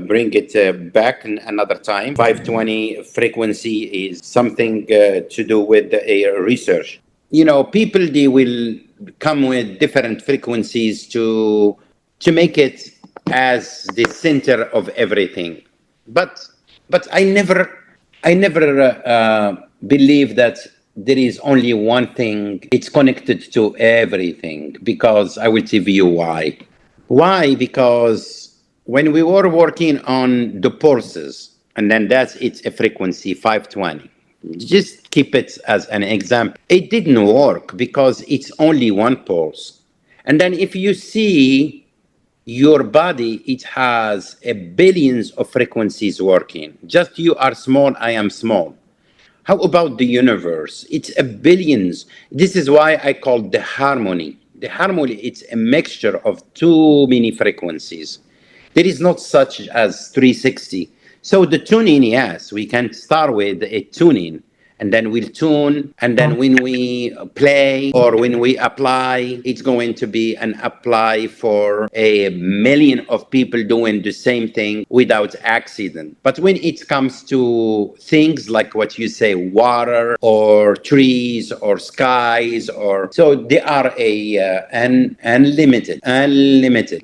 bring it back another time. 520 frequency is something to do with a research. People, they will come with different frequencies to make it as the center of everything. But I never believe that there is only one thing. It's connected to everything, because I will tell you why. Why? Because when we were working on the pulses, and then that's it's a frequency 520. Just keep it as an example. It didn't work because it's only one pulse. And then if you see your body, it has a billions of frequencies working. Just you are small, I am small. How about the universe? It's a billions. This is why I call the harmony. The harmony, it's a mixture of too many frequencies. There is not such as 360. So the tuning, yes, we can start with a tuning, and then we'll tune, and then when we play or when we apply, it's going to be an apply for a million of people doing the same thing without accident. But when it comes to things like what you say, water or trees or skies, or so they are unlimited,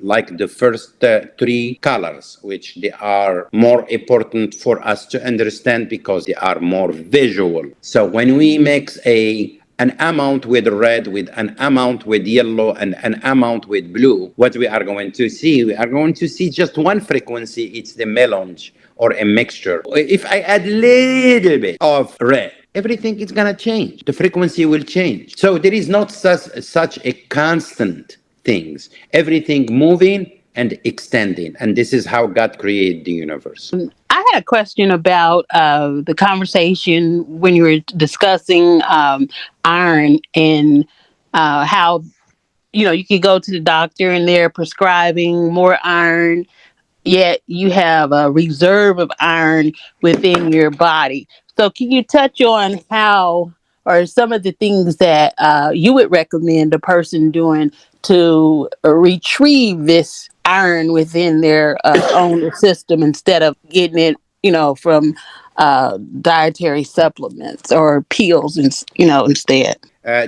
like the first three colors, which they are more important for us to understand because they are more visual. So when we mix an amount with red, with an amount with yellow, and an amount with blue, what we are going to see? We are going to see just one frequency. It's the melange or a mixture. If I add little bit of red, everything is going to change. The frequency will change. So there is not such a constant things. Everything moving and extending. And this is how God created the universe. I had a question about the conversation when you were discussing iron and how you could go to the doctor and they're prescribing more iron, yet you have a reserve of iron within your body. So, can you touch on how or some of the things that you would recommend a person doing to retrieve this iron within their own system instead of getting it, from dietary supplements or pills, and instead?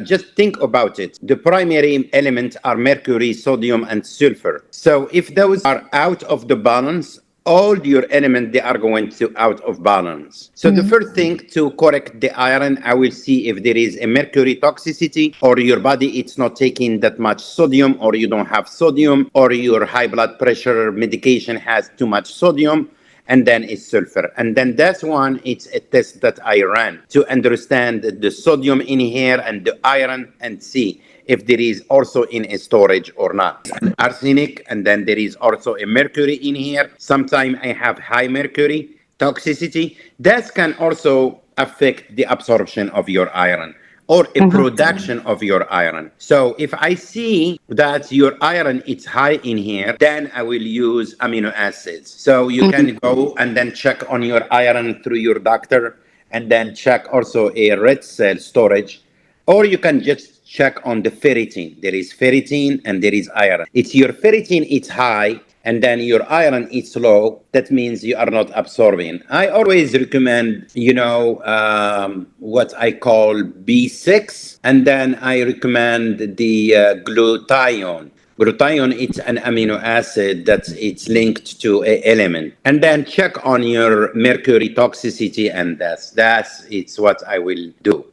Just think about it. The primary elements are mercury, sodium, and sulfur. So if those are out of the balance, all your elements, they are going to out of balance. So the first thing to correct the iron, I will see if there is a mercury toxicity, or your body it's not taking that much sodium, or you don't have sodium, or your high blood pressure medication has too much sodium, and then it's sulfur. And then that's one, it's a test that I ran to understand the sodium in here and the iron, and see if there is also in a storage or not. Arsenic, and then there is also a mercury in here. Sometimes I have high mercury toxicity. That can also affect the absorption of your iron or a production of your iron. So if I see that your iron is high in here, then I will use amino acids. So you can go and then check on your iron through your doctor, and then check also a red cell storage, or you can just check on the ferritin. There is ferritin and there is iron. It's your ferritin, it's high, and then your iron is low, that means you are not absorbing. I always recommend, what I call B6, and then I recommend the glutathione. Glutathione, it's an amino acid that it's linked to a element. And then check on your mercury toxicity, and that's it's what I will do.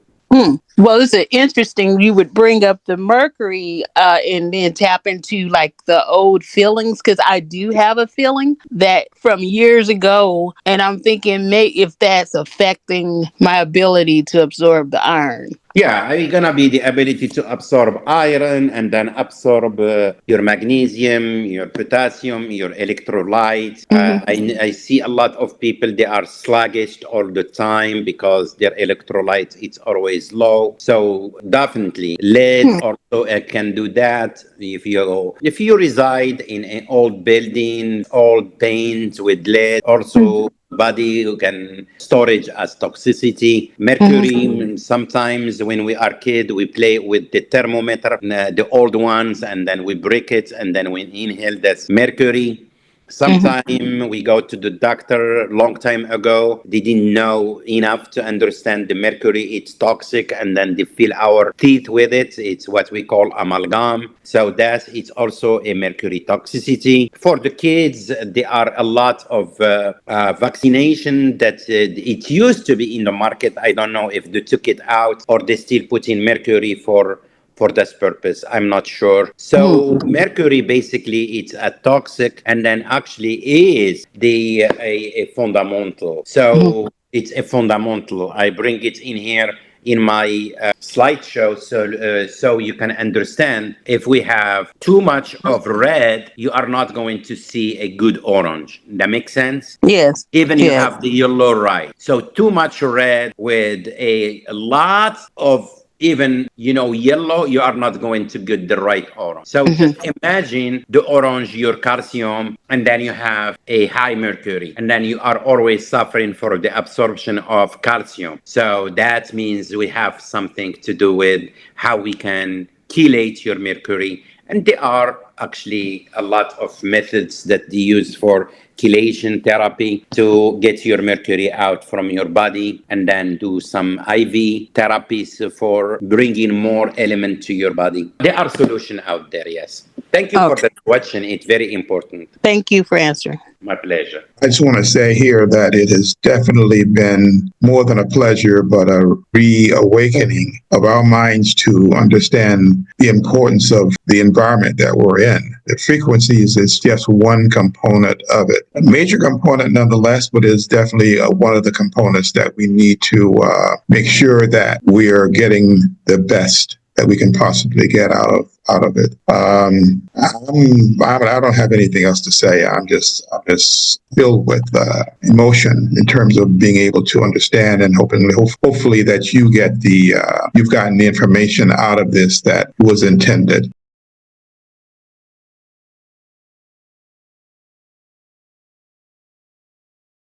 Well, it's interesting. You would bring up the mercury and then tap into like the old feelings, because I do have a feeling that from years ago, and I'm thinking if that's affecting my ability to absorb the iron. Yeah, it's gonna be the ability to absorb iron and then absorb your magnesium, your potassium, your electrolytes. I see a lot of people, they are sluggish all the time because their electrolytes it's always low. So definitely lead also can do that. If you reside in an old building, old paint with lead, also body who can storage as toxicity. Mercury, sometimes when we are kid, we play with the thermometer, the old ones, and then we break it, and then we inhale that's mercury. Sometime we go to the doctor long time ago. They didn't know enough to understand the mercury. It's toxic, and then they fill our teeth with it. It's what we call amalgam. So it's also a mercury toxicity. For the kids, there are a lot of vaccination that it used to be in the market. I don't know if they took it out or they still put in mercury for this purpose. I'm not sure. So mercury basically it's a toxic, and then actually is a fundamental. So it's a fundamental. I bring it in here in my slideshow so you can understand. If we have too much of red, you are not going to see a good orange. That makes sense? Yes. Even you Yes. have the yellow, right? So too much red with a lot of even yellow, you are not going to get the right orange. So just imagine the orange, your calcium, and then you have a high mercury, and then you are always suffering for the absorption of calcium. So that means we have something to do with how we can chelate your mercury. And there are actually a lot of methods that they use for chelation therapy to get your mercury out from your body, and then do some IV therapies for bringing more element to your body. There are solutions out there, yes. Thank you for Okay. that question. It's very important. Thank you for answering. My pleasure. I just want to say here that it has definitely been more than a pleasure, but a reawakening of our minds to understand the importance of the environment that we're in. The frequencies is just one component of it. A major component nonetheless, but is definitely one of the components that we need to make sure that we are getting the best that we can possibly get out of it. I don't have anything else to say. I'm just filled with emotion in terms of being able to understand, and hopefully that you've gotten the information out of this that was intended.